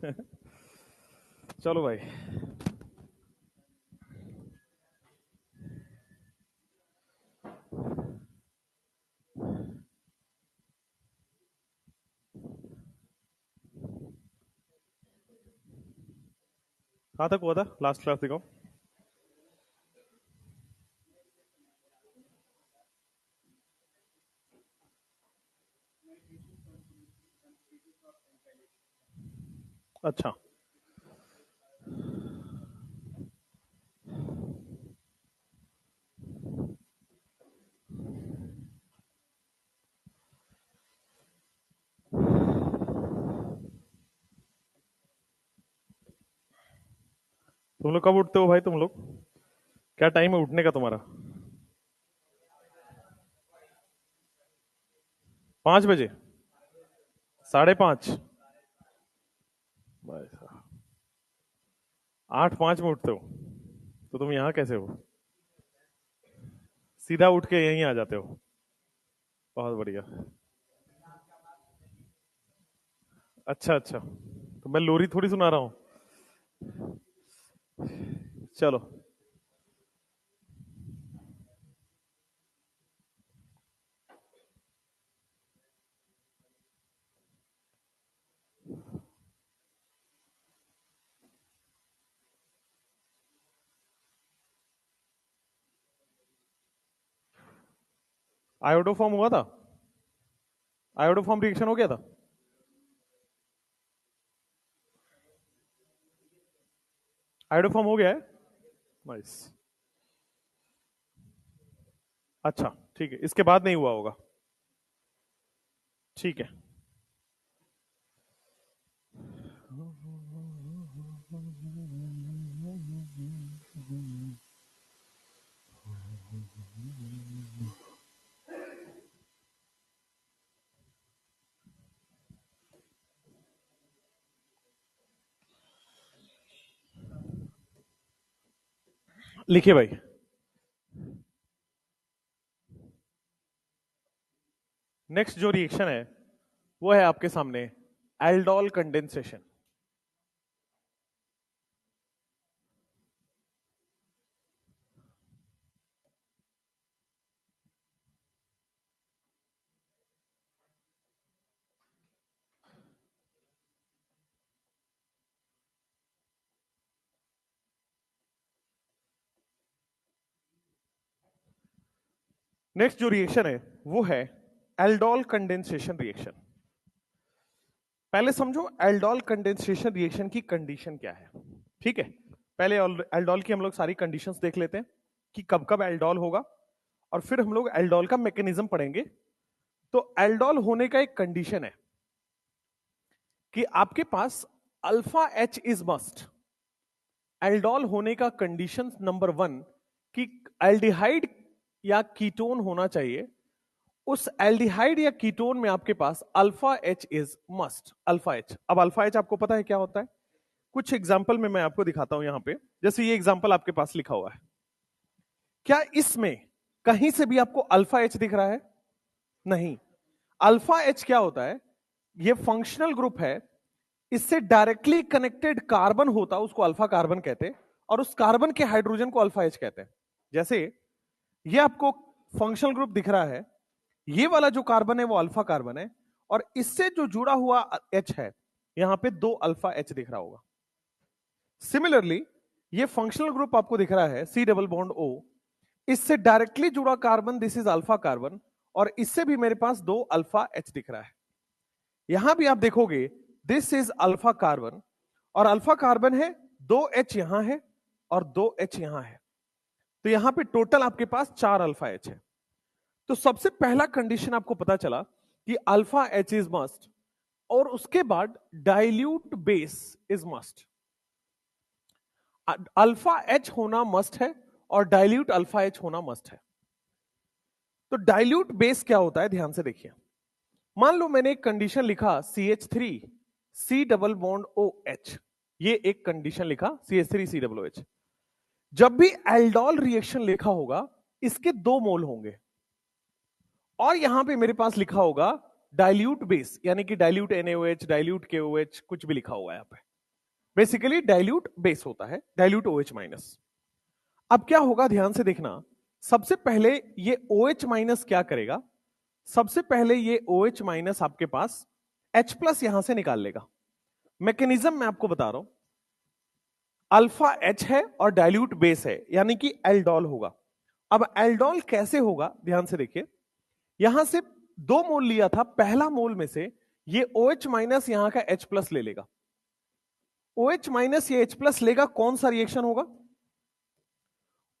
चलो भाई, कहाँ तक हुआ था लास्ट क्लास दिखाओ। अच्छा, तुम लोग कब उठते हो भाई? तुम लोग क्या टाइम है उठने का तुम्हारा? 5 बजे? 5:30? भाई साहब, 8:05 में उठते हो? तो तुम यहाँ कैसे हो? सीधा उठ के यहीं आ जाते हो? बहुत बढ़िया। अच्छा अच्छा, तो मैं लोरी थोड़ी सुना रहा हूँ। चलो, आयोडोफॉर्म हुआ था? आयोडोफॉर्म रिएक्शन हो गया था? आयोडोफॉर्म हो गया है? नाइस। अच्छा, ठीक है, इसके बाद नहीं हुआ होगा। ठीक है। लिखिए भाई। नेक्स्ट जो रिएक्शन है वो है आपके सामने एल्डोल कंडेंसेशन। नेक्स्ट जो रिएक्शन है वो है एल्डोल कंडेंसेशन रिएक्शन। पहले समझो एल्डोल कंडेंसेशन रिएक्शन की कंडीशन क्या है। ठीक है, पहले एल्डोल की हम लोग सारी कंडीशंस देख लेते हैं कि कब कब एल्डोल होगा, और फिर हम लोग एल्डोल का मैकेनिज्म पढ़ेंगे। तो एल्डोल होने का एक कंडीशन है कि आपके पास alpha H is must. Aldol होने का कंडीशन नंबर 1 कि एल्डिहाइड या कीटोन होना चाहिए। उस एल्डिहाइड या कीटोन में आपके पास alpha H is must. Alpha H, अब अल्फा एच आपको पता है क्या होता है? कुछ एग्जांपल में मैं आपको दिखाता हूं यहां पे। जैसे ये एग्जांपल आपके पास लिखा हुआ है, क्या इसमें कहीं से भी आपको अल्फा एच दिख रहा है? नहीं। अल्फा एच क्या होता है? ये फंक्शनल ग्रुप है, इससे डायरेक्टली कनेक्टेड कार्बन होता है उसको अल्फा कार्बन कहते हैं, और उस कार्बन के हाइड्रोजन को अल्फा एच कहते हैं। जैसे ये आपको फंक्शनल ग्रुप दिख रहा है, ये वाला जो कार्बन है वो अल्फा कार्बन है, और इससे जो जुड़ा हुआ एच है, यहां पे 2 अल्फा एच दिख रहा होगा। सिमिलरली ये फंक्शनल ग्रुप आपको दिख रहा है सी डबल बॉन्ड ओ, इससे डायरेक्टली जुड़ा carbon this is alpha carbon, और इससे भी मेरे पास 2 अल्फा एच दिख रहा है। यहां भी आप देखोगे दिस इज अल्फा कार्बन, और अल्फा कार्बन है, 2 एच यहां है और 2 एच यहां है, तो यहां पे टोटल आपके पास 4 अल्फा एच है। तो सबसे पहला कंडीशन आपको पता चला कि अल्फा एच इज मस्ट, और उसके बाद dilute base is must. Alpha H होना मस्ट है और डाइल्यूट अल्फा एच होना मस्ट है। तो डाइल्यूट बेस क्या होता है, ध्यान से देखिए। मान लो मैंने एक कंडीशन लिखा CH3 C double bond OH, ये एक कंडीशन लिखा CH3 C डबल OH। जब भी एल्डोल रिएक्शन लिखा होगा इसके 2 मोल होंगे, और यहां पे मेरे पास लिखा होगा डाइल्यूट बेस, यानी कि डाइल्यूट NaOH, डाइल्यूट KOH, कुछ भी लिखा होगा यहां पे। बेसिकली डाइल्यूट बेस होता है, डाइल्यूट OH माइनस। अब क्या होगा ध्यान से देखना, सबसे पहले ये OH माइनस क्या करेगा, सबसे पहले ये OH माइनस आपके पास H प्लस यहां से निकाल लेगा। मैकेनिज्म मैं आपको बता रहा हूं, अल्फा H है और डाइल्यूट बेस है, यानी कि एल्डोल होगा। अब एल्डोल कैसे होगा ध्यान से देखिए, यहां से 2 मोल लिया था, पहला मोल में से ये OH माइनस यहां का H प्लस ले लेगा। OH माइनस ये H प्लस लेगा, कौन सा रिएक्शन होगा?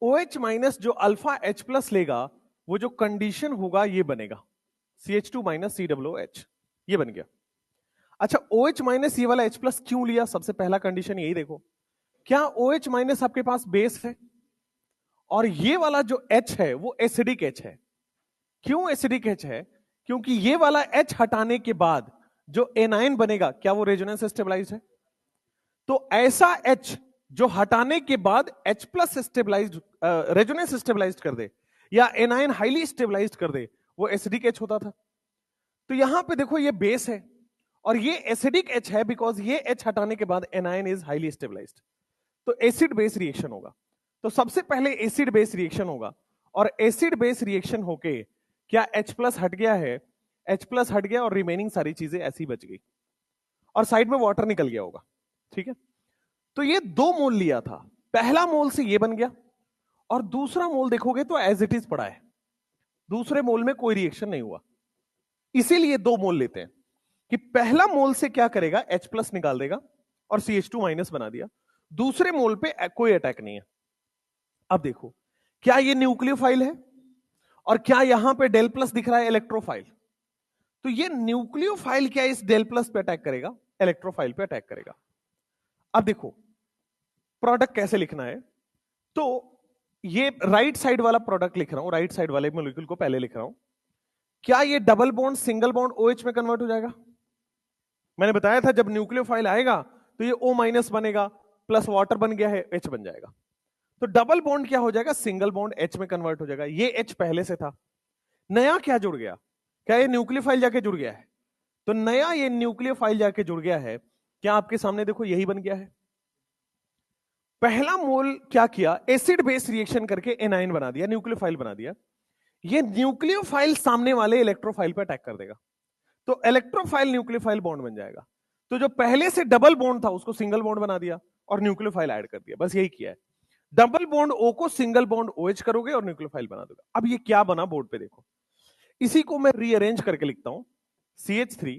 OH माइनस जो अल्फा H प्लस लेगा, वो जो कंडीशन होगा ये बनेगा CH2 माइनस COOH, ये बन गया। अच्छा, OH माइनस ये वाला H प्लस क्यों लिया? सबसे पहला कंडीशन यही देखो, क्या OH माइनस आपके पास बेस है और ये वाला जो H है वो एसिडिक H है। क्यों एसिडिक H है? क्योंकि ये वाला H हटाने के बाद जो एनायन बनेगा, क्या वो रेजोनेंस स्टेबलाइज्ड है? तो ऐसा H जो हटाने के बाद H plus stabilized, resonance stabilized कर दे या एनायन हाईली स्टेबलाइज्ड कर दे, वो एसिडिक H होता था। तो यहां पे देखो ये बेस है और ये एसिडिक H है, बिकॉज ये H हटाने के बाद एनायन इज हाईली स्टेबलाइज्ड, तो एसिड बेस रिएक्शन होगा। तो सबसे पहले एसिड बेस रिएक्शन होगा, और एसिड बेस रिएक्शन होके क्या H प्लस हट गया है, H प्लस हट गया और रिमेनिंग सारी चीजें ऐसी बच गई और साइड में वाटर निकल गया होगा। ठीक है, तो ये 2 मोल लिया था, पहला मोल से ये बन गया और दूसरा मोल देखोगे तो एज इट इज पड़ा है, दूसरे मोल में कोई रिएक्शन नहीं हुआ। इसीलिए 2 मोल लेते हैं कि पहला मोल से क्या करेगा, H प्लस निकाल देगा और CH2 माइनस बना दिया, दूसरे मोल पे कोई अटैक नहीं है। अब देखो, क्या ये न्यूक्लियोफाइल है और क्या यहां पे डेल प्लस दिख रहा है इलेक्ट्रोफाइल? तो ये न्यूक्लियोफाइल क्या इस डेल प्लस पे अटैक करेगा, इलेक्ट्रोफाइल पे अटैक करेगा। अब देखो प्रोडक्ट कैसे लिखना है, तो ये राइट साइड वाला प्रोडक्ट लिख रहा हूं, राइट साइड वाले मॉलिक्यूल को पहले लिख रहा हूं। क्या ये double bond single bond OH में कन्वर्ट हो जाएगा? मैंने बताया था जब न्यूक्लियोफाइल आएगा तो ये O माइनस बनेगा, प्लस वाटर बन गया है, H बन जाएगा। तो डबल बॉन्ड क्या हो जाएगा, सिंगल बॉन्ड H में कन्वर्ट हो जाएगा। ये H पहले से था, नया क्या जुड़ गया, क्या ये न्यूक्लियोफाइल जाके जुड़ गया है? तो नया ये न्यूक्लियोफाइल जाके जुड़ गया है, क्या आपके सामने देखो यही बन गया है। पहला मोल क्या किया, एसिड बेस रिएक्शन करके एनाइन बना दिया, न्यूक्लियोफाइल बना दिया। ये न्यूक्लियोफाइल सामने वाले इलेक्ट्रोफाइल पर अटैक कर देगा, तो इलेक्ट्रोफाइल न्यूक्लियोफाइल बॉन्ड बन जाएगा। तो जो पहले से डबल बॉन्ड था उसको सिंगल बॉन्ड बना दिया और न्यूक्लियोफाइल ऐड कर दिया, बस यही किया है। डबल बॉन्ड O को सिंगल बॉन्ड OH करोगे और न्यूक्लियोफाइल बना दोगे। अब ये क्या बना बोर्ड पे देखो, इसी को मैं रीअरेंज करके लिखता हूं CH3,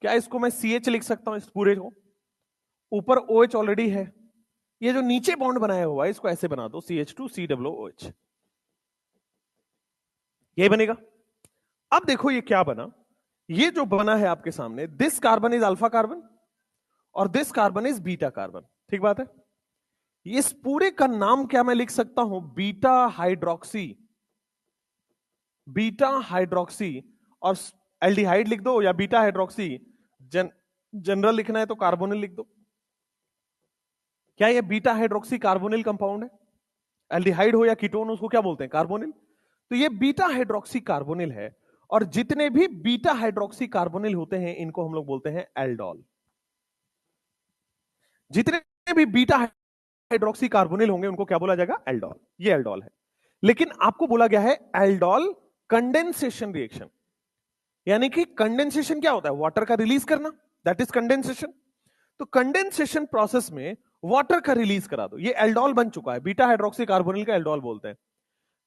क्या इसको मैं CH लिख सकता हूं इस पूरे को, ऊपर OH ऑलरेडी है, ये जो नीचे बॉन्ड बनाया हुआ है इसको ऐसे बना दो CH2 COOH, ये बनेगा। अब देखो ये क्या बना, ये जो बना है आपके सामने, this carbon is alpha carbon और this carbon is beta carbon, ठीक बात है। इस पूरे का नाम क्या मैं लिख सकता हूं, बीटा हाइड्रोक्सी, बीटा हाइड्रोक्सी, और एल्डिहाइड लिख दो या बीटा हाइड्रोक्सी, जनरल लिखना है तो कार्बोनिल लिख दो। क्या ये बीटा हाइड्रोक्सी कार्बोनिल कंपाउंड है? एल्डिहाइड हो या कीटोन उसको क्या बोलते हैं, कार्बोनिल। तो ये बीटा हाइड्रोक्सी कार्बोनिल है, और जितने भी बीटा हाइड्रोक्सी कार्बोनिल होते हैं इनको हम लोग बोलते हैं एल्डोल। जितने भी बीटा हाइड्रोक्सी कार्बोनिल होंगे उनको क्या बोला जाएगा, एल्डोल। ये एल्डोल है। लेकिन आपको बोला गया है एल्डोल कंडेंसेशन रिएक्शन, यानी कि कंडेंसेशन क्या होता है, वाटर का रिलीज करना, दैट इज कंडेंसेशन। तो कंडेंसेशन प्रोसेस में वाटर का रिलीज करा दो, ये एल्डोल बन चुका है, बीटा हाइड्रोक्सी कार्बोनिल का एल्डोल बोलते हैं।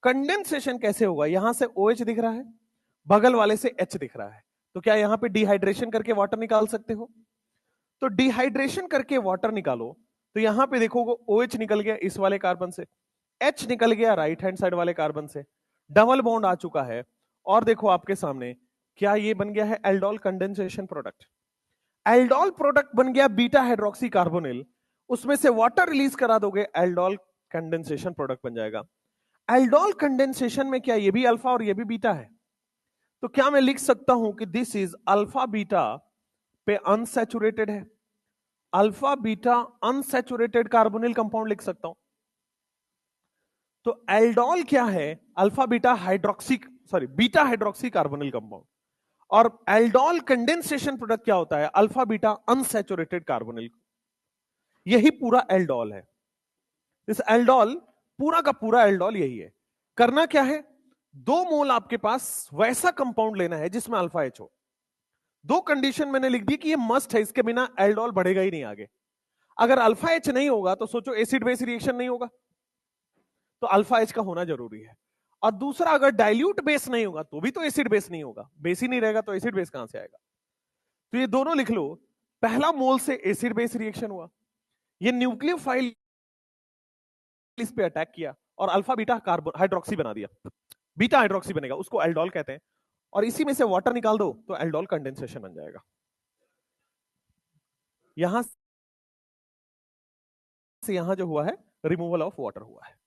कंडेंसेशन कैसे होगा, यहां से OH दिख रहा है, बगल वाले से H दिख रहा है, तो क्या यहां पे डिहाइड्रेशन करके वाटर निकाल सकते हो? तो डिहाइड्रेशन करके वाटर निकालो, तो यहां पे देखोगे OH निकल गया इस वाले कार्बन से, H निकल गया राइट हैंड साइड वाले कार्बन से, डबल बॉन्ड आ चुका है, और देखो आपके सामने क्या ये बन गया है aldol condensation product. Aldol product बन गया बीटा हाइड्रोक्सी कार्बोनिल, उसमें से वाटर रिलीज करा दोगे, एल्डोल कंडेंसेशन प्रोडक्ट बन जाएगा। एल्डोल कंडेंसेशन में क्या ये भी अल्फा और ये भी बीटा है, तो क्या मैं लिख सकता हूं कि दिस इज अल्फा बीटा पे अनसैचुरेटेड है, alpha beta unsaturated carbonyl compound लिख सकता हूं। तो एल्डोल क्या है, alpha beta hydroxy, sorry beta hydroxy carbonyl compound, और एल्डोल कंडेंसेशन प्रोडक्ट क्या होता है, अल्फा बीटा अनसैचुरेटेड कार्बोनिल यही पूरा एल्डोल है। इस एल्डोल, पूरा का पूरा एल्डोल यही है। करना क्या है, 2 मोल आपके पास वैसा कंपाउंड लेना है जिसमें अल्फा एच हो। 2 कंडीशन मैंने लिख दी कि ये मस्ट है, इसके बिना एल्डोल बढ़ेगा ही नहीं आगे। अगर अल्फा एच नहीं होगा तो सोचो एसिड बेस रिएक्शन नहीं होगा, तो अल्फा एच का होना जरूरी है। और दूसरा, अगर डाइल्यूट बेस नहीं होगा तो भी तो एसिड बेस नहीं होगा, बेस ही नहीं रहेगा तो एसिड बेस कहां से आएगा। तो ये दोनों लिख लो, पहला मोल से एसिड बेस रिएक्शन हुआ, ये न्यूक्लियोफाइल इस पे अटैक किया और अल्फा बीटा कार्बन हाइड्रोक्सी बना दिया, बीटा हाइड्रोक्सी बनेगा, उसको एल्डोल कहते हैं। और इसी में से वाटर निकाल दो तो एल्डोल कंडेंसेशन बन जाएगा। यहां से यहां जो हुआ है, रिमूवल ऑफ वाटर हुआ है।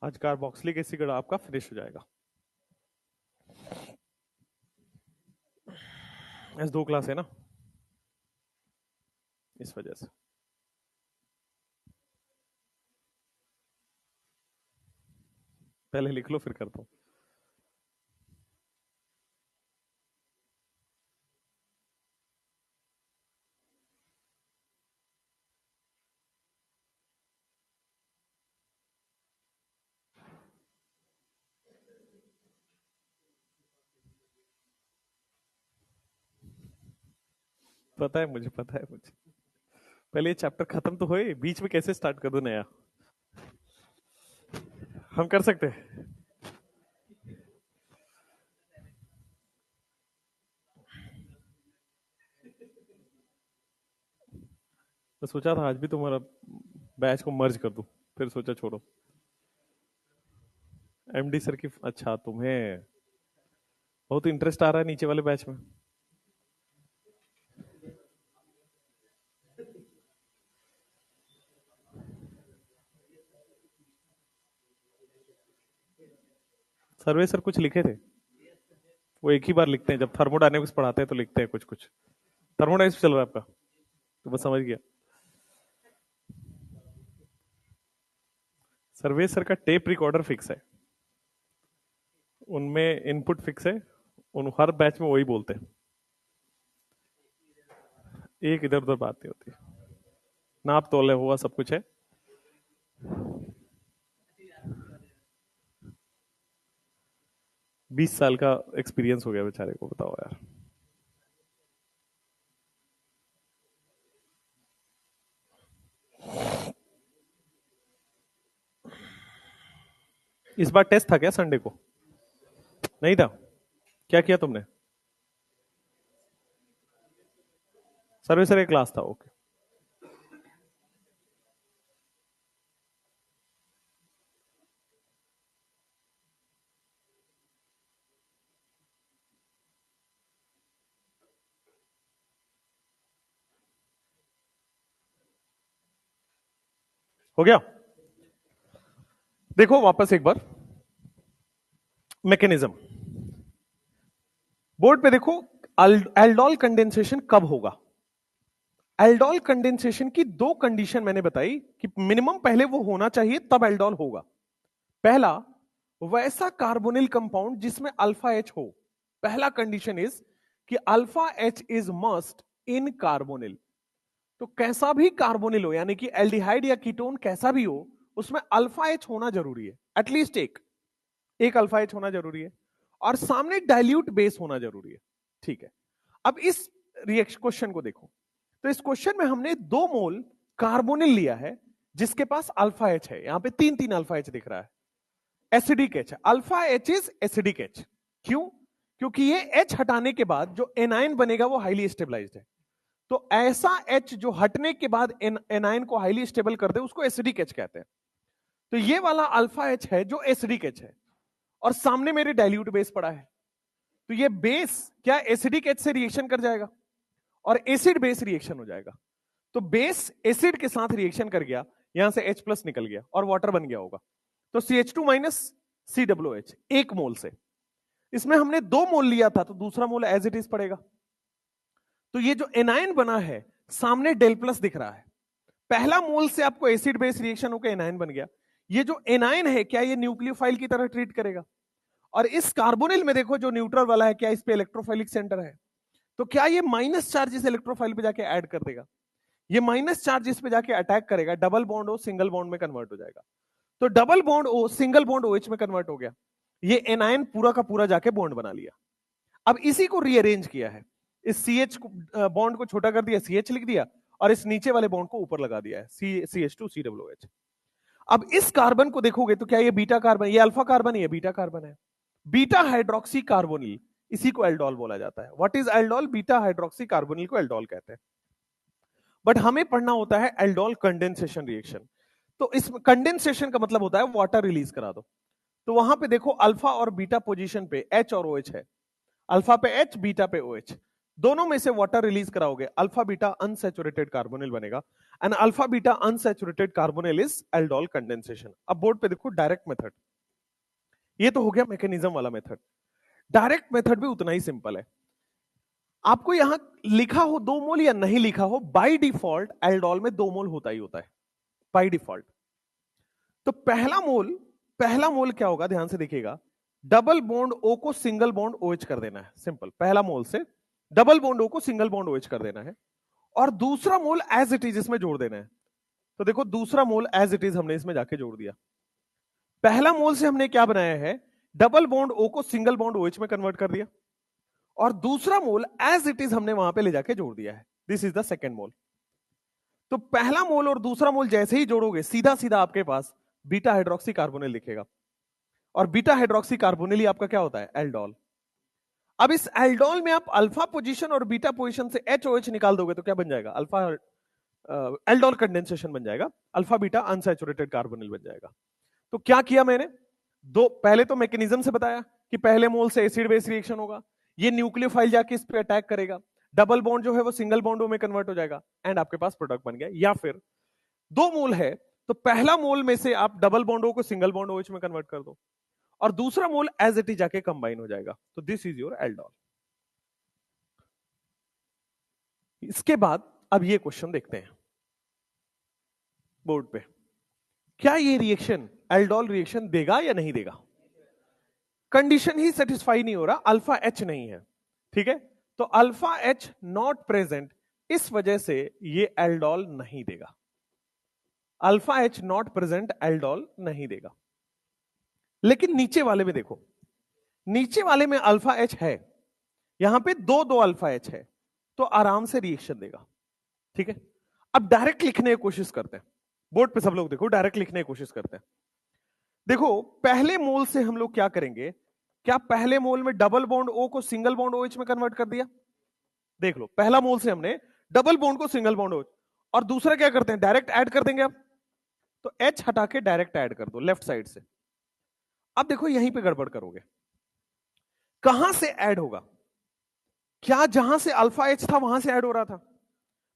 आज कार्बोक्सिलिक एसिड आपका फिनिश हो जाएगा। एस 2 क्लास है ना, इस वजह से। पहले लिख लो फिर करता हूं। पता है मुझे, पता है मुझे। पहले ये चैप्टर खत्म तो होए, बीच में कैसे स्टार्ट कर दो नया। हम कर सकते हैं। तो सोचा था आज भी तुम्हारा बैच को मर्ज कर दूं, फिर सोचा छोड़ो। एमडी सर की, अच्छा तुम्हें बहुत इंटरेस्ट आ रहा है नीचे वाले बैच में। सर्वे सर कुछ लिखे थे, वो एक ही बार लिखते हैं, जब थर्मोडायनेमिक्स पढ़ाते हैं तो लिखते हैं कुछ कुछ। थर्मोडायनेमिक्स चल रहा है आपका, तो मैं समझ गया। सर्वे सर का टेप रिकॉर्डर फिक्स है, उनमें इनपुट फिक्स है, उन हर बैच में वही बोलते हैं, एक इधर उधर बात नहीं होती। नाप तोले हुआ सब कुछ है। बीस साल का एक्सपीरियंस हो गया बेचारे को, बताओ यार। इस बार टेस्ट था क्या संडे को? नहीं था? क्या किया तुमने? सर्वे सर एक क्लास था, ओके। हो गया? देखो वापस एक बार मैकेनिज्म, बोर्ड पे देखो। एल्डोल कंडेंसेशन कब होगा? एल्डोल कंडेंसेशन की 2 कंडीशन मैंने बताई कि मिनिमम पहले वो होना चाहिए तब एल्डोल होगा। पहला, वैसा कार्बोनिल कंपाउंड जिसमें अल्फा एच हो। पहला कंडीशन इज कि alpha H is must in carbonyl. तो कैसा भी कार्बोनिल हो, यानी कि एल्डिहाइड या कीटोन कैसा भी हो, उसमें अल्फा एच होना जरूरी है। एटलीस्ट एक अल्फा एच होना जरूरी है, और सामने डाइल्यूट बेस होना जरूरी है। ठीक है, अब इस रिएक्शन क्वेश्चन को देखो। तो इस क्वेश्चन में हमने 2 मोल कार्बोनिल लिया है जिसके पास अल्फा एच है। यहां पे 3 अल्फा एच दिख रहा है, एसिडिक एच है। Alpha H is acidic H. क्यों? क्योंकि ये एच हटाने के बाद जो एनायन बनेगा वो हाईली स्टेबलाइज्ड है। तो ऐसा H जो हटने के बाद एनायन को हाईली स्टेबल कर दे उसको एसिडिक H कहते हैं। तो ये वाला अल्फा H है जो एसिडिक H है, और सामने मेरे डाइल्यूट बेस पड़ा है, तो ये बेस क्या एसिडिक H से रिएक्शन कर जाएगा और एसिड बेस रिएक्शन हो जाएगा। तो बेस एसिड के साथ रिएक्शन कर गया, यहां से H प्लस निकल गया और वाटर बन गया होगा। तो CH2 माइनस COOH 1 मोल से, इसमें हमने 2 मोल लिया था तो दूसरा मोल एज इट इज पड़ेगा। तो ये जो एनायन बना है सामने डेल प्लस दिख रहा है, पहला मोल से आपको एसिड बेस रिएक्शन होकर एनायन बन गया। ये जो एनायन है क्या ये न्यूक्लियोफाइल की तरह ट्रीट करेगा? और इस कार्बोनिल में देखो जो न्यूट्रल वाला है क्या इस पे इलेक्ट्रोफाइलिक सेंटर है, तो क्या ये माइनस चार्ज इस इलेक्ट्रोफाइल पे जाके ऐड कर देगा? ये माइनस चार्ज इस पे जाके अटैक करेगा, double bond O single bond में कन्वर्ट हो जाएगा। तो double bond O single bond OH में कन्वर्ट हो गया, ये एनायन पूरा का पूरा जाके बॉन्ड बना लिया। अब इसी को रीअरेंज किया है, इस CH बॉन्ड को छोटा कर दिया, CH लिख दिया, और इस नीचे वाले बॉन्ड को ऊपर लगा दिया है, CH2 COOH। अब इस कार्बन को देखोगे तो क्या ये बीटा कार्बन, ये अल्फा कार्बन, ये बीटा कार्बन है, बीटा हाइड्रोक्सी कार्बोनिल, इसी को एल्डोल बोला जाता है। What is aldol? Beta hydroxy carbonyl को एल्डोल कहते हैं। बट हमें पढ़ना होता है एल्डोल कंडेंसेशन रिएक्शन। तो इस कंडेंसेशन का मतलब होता है वाटर रिलीज करा दो। तो वहां पे देखो अल्फा और बीटा पोजीशन पे H और OH है, अल्फा पे H बीटा पे OH, दोनों में से वाटर रिलीज कराओगे, अल्फा बीटा अनसैचुरेटेड कार्बोनिल बनेगा, and alpha beta unsaturated carbonyl is aldol condensation. अब बोर्ड पे देखो डायरेक्ट मेथड, ये तो हो गया मैकेनिज्म वाला मेथड। डायरेक्ट मेथड भी उतना ही सिंपल है। आपको यहां लिखा हो 2 मोल या नहीं लिखा हो, बाय डिफॉल्ट एल्डोल में 2 मोल होता ही होता है बाय डिफॉल्ट। तो पहला मोल क्या होगा, ध्यान से देखिएगा, डबल बॉन्ड O को सिंगल बॉन्ड OH कर देना है, सिंपल। पहला मोल से डबल बॉन्ड O को सिंगल बॉन्ड OH कर देना है, और दूसरा मोल एज इट इज इसमें जोड़ देना है। तो देखो दूसरा मोल एज इट इज हमने इसमें जाके जोड़ दिया। पहला मोल से हमने क्या बनाया है, डबल बॉन्ड O को सिंगल बॉन्ड OH में कन्वर्ट कर दिया, और दूसरा मोल एज इट इज हमने वहां पे ले जाके जोड़ दिया है। This is the second mole. तो पहला मोल और दूसरा मोल जैसे ही जोड़ोगे सीधा सीधा आपके पास बीटा हाइड्रोक्सी कार्बोनिल दिखेगा, और बीटा हाइड्रोक्सी कार्बोनिल ही आपका क्या होता है, एल्डोल। अब इस एल्डोल में आप अल्फा पोजीशन और बीटा पोजीशन से HOH निकाल दोगे तो क्या बन जाएगा, अल्फा एल्डोल कंडेंसेशन बन जाएगा, अल्फा बीटा अनसैचुरेटेड कार्बोनिल बन जाएगा। तो क्या किया मैंने, पहले तो मैकेनिज्म से बताया कि पहले मोल से एसिड बेस रिएक्शन होगा, ये न्यूक्लियोफाइल जाके इस पे अटैक करेगा, डबल बॉन्ड जो है वो सिंगल बॉन्ड में कन्वर्ट हो जाएगा, एंड आपके पास प्रोडक्ट बन गया। या फिर 2 मोल है तो पहला मोल में से आप डबल बॉन्ड को सिंगल बॉन्ड OH में कन्वर्ट कर दो, और दूसरा मोल एज इट इज जाके कंबाइन हो जाएगा। तो दिस इज योर एल्डोल। इसके बाद अब ये क्वेश्चन देखते हैं बोर्ड पे, क्या ये रिएक्शन एल्डोल रिएक्शन देगा या नहीं देगा? कंडीशन ही सेटिस्फाई नहीं हो रहा, अल्फा H नहीं है, ठीक है, तो अल्फा H नॉट प्रेजेंट, इस वजह से ये एल्डोल नहीं देगा। Alpha H not present, aldol नहीं देगा। लेकिन नीचे वाले में देखो, नीचे वाले में अल्फा H है, यहां पे दो अल्फा H है, तो आराम से रिएक्शन देगा, ठीक है। अब डायरेक्ट लिखने की कोशिश करते हैं, बोर्ड पे सब लोग देखो, डायरेक्ट लिखने की कोशिश करते हैं। देखो पहले मोल से हम लोग क्या करेंगे, क्या पहले मोल में डबल बॉन्ड O को सिंगल बॉन्ड OH में कन्वर्ट कर दिया? देख लो, पहला मोल से हमने डबल बॉन्ड को सिंगल बॉन्ड OH, और दूसरा क्या करते हैं, डायरेक्ट ऐड कर देंगे। अब तो H हटा के डायरेक्ट ऐड कर दो लेफ्ट साइड से। अब देखो यहीं पे गड़बड़ करोगे, कहां से ऐड होगा, क्या जहां से अल्फा H था वहां से ऐड हो रहा था?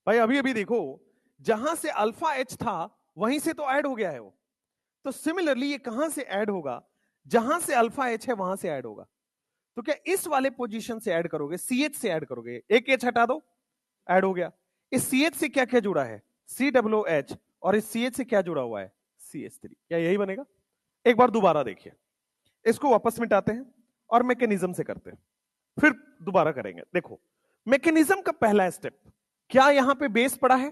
भाई अभी अभी देखो, जहां से अल्फा H था वहीं से तो ऐड हो गया है वो। तो सिमिलरली ये कहां से ऐड होगा, जहां से अल्फा H है वहां से ऐड होगा। तो क्या इस वाले पोजीशन से ऐड करोगे, CH से ऐड करोगे, एक H हटा दो, ऐड हो गया। इस CH से क्या क्या जुड़ा है, COOH, और इस CH से क्या जुड़ा हुआ है, CH3। क्या यही बनेगा? एक बार दोबारा देखिए, इसको वापस मिटाते हैं और मैकेनिज्म से करते हैं, फिर दोबारा करेंगे। देखो मैकेनिज्म का पहला स्टेप, क्या यहां पे बेस पड़ा है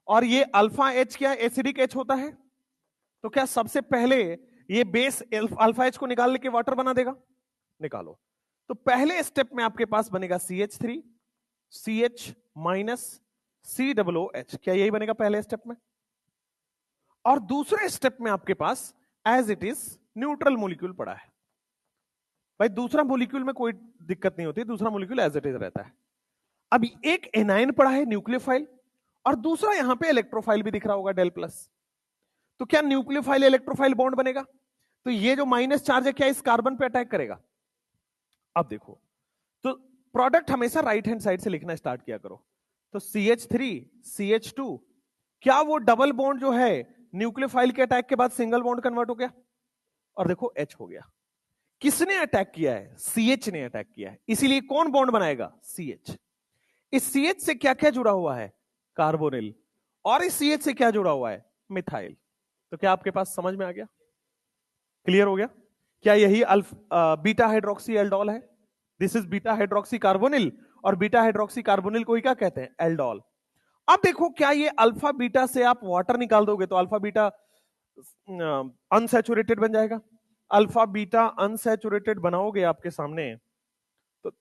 और ये अल्फा H क्या एसिडिक H होता है, तो क्या सबसे पहले ये बेस अल्फा H को निकाल के वाटर बना देगा? निकालो। तो पहले स्टेप में आपके पास बनेगा CH3 CH माइनस COOH, क्या यही बनेगा पहले स्टेप में? और दूसरे स्टेप में आपके पास as it is neutral molecule पड़ा है। भाई दूसरा मॉलिक्यूल में कोई दिक्कत नहीं होती, दूसरा मॉलिक्यूल एज इट इज रहता है। अब एक एनाइन पड़ा है न्यूक्लियोफाइल, और दूसरा यहां पे इलेक्ट्रोफाइल भी दिख रहा होगा डेल प्लस। तो क्या न्यूक्लियोफाइल इलेक्ट्रोफाइल बॉन्ड बनेगा? तो ये जो माइनस चार्ज है क्या इस कार्बन पे अटैक करेगा? अब देखो, तो प्रोडक्ट हमेशा राइट हैंड साइड से लिखना स्टार्ट किया करो। तो CH3 CH2, क्या वो डबल बॉन्ड जो है न्यूक्लियोफाइल के अटैक के बाद सिंगल बॉन्ड कन्वर्ट हो गया? और देखो H हो गया। किसने अटैक किया है? CH ने अटैक किया है, इसीलिए कौन बॉन्ड बनाएगा? CH। इस CH से क्या क्या जुड़ा हुआ है? कार्बोनिल। और इस CH से क्या जुड़ा हुआ है? मिथाइल। तो क्या आपके पास समझ में आ गया? क्लियर हो गया? क्या यही बीटा हाइड्रोक्सी एल्डोल है? This is beta hydroxy carbonyl, और बीटा हाइड्रोक्सी कार्बोनिल को ही क्या कहते हैं? एल्डोल। अब देखो, क्या ये अल्फा बीटा से आप वाटर निकाल दोगे तो अल्फा बीटा अनसैचुरेटेड बन जाएगा? अल्फा बीटा अनसैचुरेटेड बनाओगे आपके सामने तो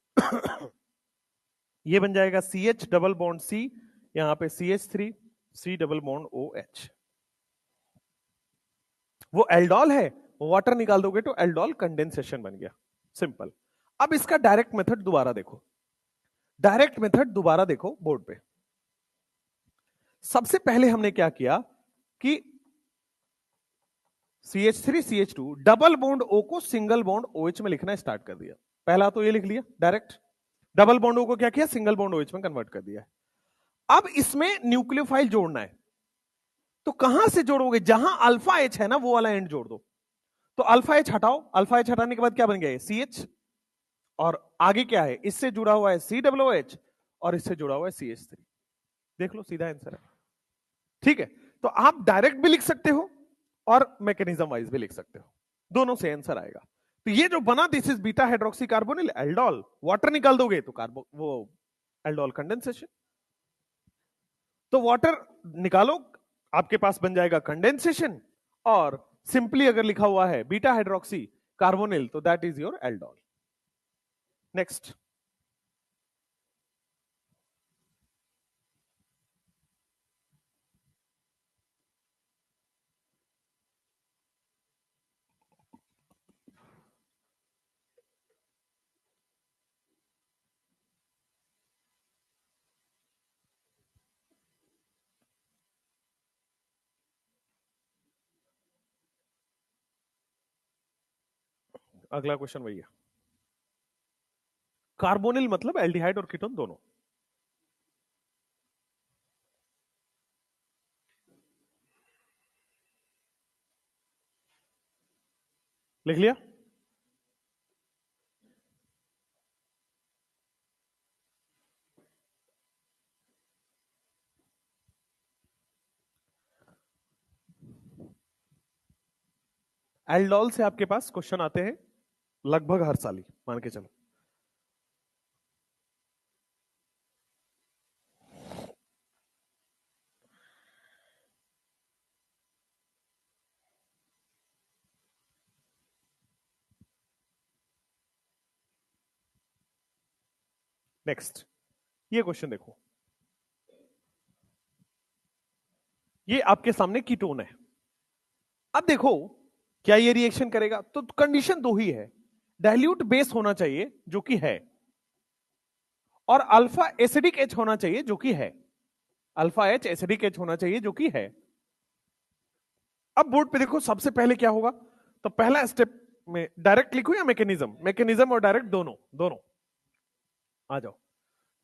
ये बन जाएगा CH डबल बॉन्ड C, यहां पे CH3 C double bond OH। वो एल्डोल है, वाटर निकाल दोगे तो एल्डोल कंडेंसेशन बन गया। सिंपल। अब इसका डायरेक्ट मेथड दोबारा देखो, डायरेक्ट मेथड दोबारा देखो बोर्ड पे। सबसे पहले हमने क्या किया कि CH3 CH2 double bond O को सिंगल बॉन्ड OH में लिखना स्टार्ट कर दिया। पहला तो ये लिख लिया डायरेक्ट, डबल बॉन्ड O को क्या किया? सिंगल बॉन्ड OH में कन्वर्ट कर दिया। अब इसमें न्यूक्लियोफाइल जोड़ना है, तो कहां से जोड़ोगे? जहां अल्फा H है ना, वो वाला एंड जोड़ दो। तो अल्फा H हटाओ, अल्फा H हटाने के बाद क्या बन गया? CH। और आगे क्या है? इससे जुड़ा हुआ है COOH, और इससे जुड़ा हुआ है CH3। देख लो, सीधा आंसर है। ठीक है, तो आप डायरेक्ट भी लिख सकते हो और मैकेनिज्म वाइज भी लिख सकते हो, दोनों से आंसर आएगा। तो ये जो बना, this is beta hydroxy carbonyl aldol. Water निकाल दोगे तो कार्बो वो एल्डोल कंडेंसेशन। तो वाटर निकालो, आपके पास बन जाएगा कंडेंसेशन, और सिंपली अगर लिखा हुआ है बीटा हाइड्रोक्सी कार्बोनिल तो that is your aldol. Next, अगला क्वेश्चन वही है। कार्बोनिल मतलब एल्डिहाइड और कीटोन दोनों। लिख लिया? एल्डोल से आपके पास क्वेश्चन आते हैं लगभग हर साल ही, मान के चलो। नेक्स्ट, ये क्वेश्चन देखो, ये आपके सामने कीटोन है। अब देखो, क्या ये रिएक्शन करेगा? तो कंडीशन दो ही है, डाइल्यूट बेस होना चाहिए जो कि है, और अल्फा एसिडिक एच होना चाहिए जो कि है। अल्फा एच एसिडिक एच होना चाहिए जो कि है। अब बोर्ड पे देखो, सबसे पहले क्या होगा? तो पहला स्टेप में डायरेक्ट लिखो या मैकेनिज्म? मैकेनिज्म और डायरेक्ट दोनों, दोनों आ जाओ।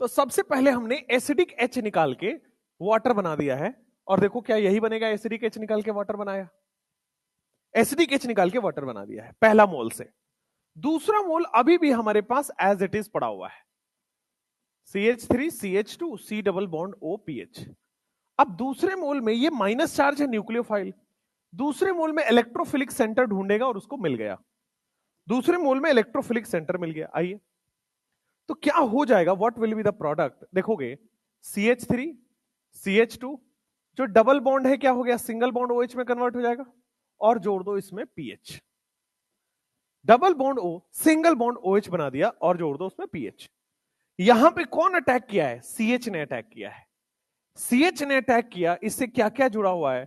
तो सबसे पहले हमने एसिडिक एच निकाल के वाटर बना दिया है, और देखो क्या यही बनेगा? एसिडिक एच निकाल के वाटर बनाया, एसिडिक एच निकाल के वाटर बना दिया है पहला मोल से। दूसरा मोल अभी भी हमारे पास एज इट इज पड़ा हुआ है, CH3 CH2 C double bond OPH। अब दूसरे मोल में ये माइनस चार्ज है न्यूक्लियोफाइल, दूसरे मोल में इलेक्ट्रोफिलिक सेंटर ढूंढेगा और उसको मिल गया, दूसरे मोल में इलेक्ट्रोफिलिक सेंटर मिल गया। आइए, तो क्या हो जाएगा? What will be the product? देखोगे CH3 CH2 जो डबल बॉन्ड है क्या हो गया? सिंगल बॉन्ड OH में कन्वर्ट हो जाएगा, और जोड़ दो इसमें PH। Double bond O single bond OH बना दिया, और जोड़ दो उसमें PH। यहां पे कौन अटैक किया है? CH ने अटैक किया है। CH ने अटैक किया, इससे क्या क्या जुड़ा हुआ है?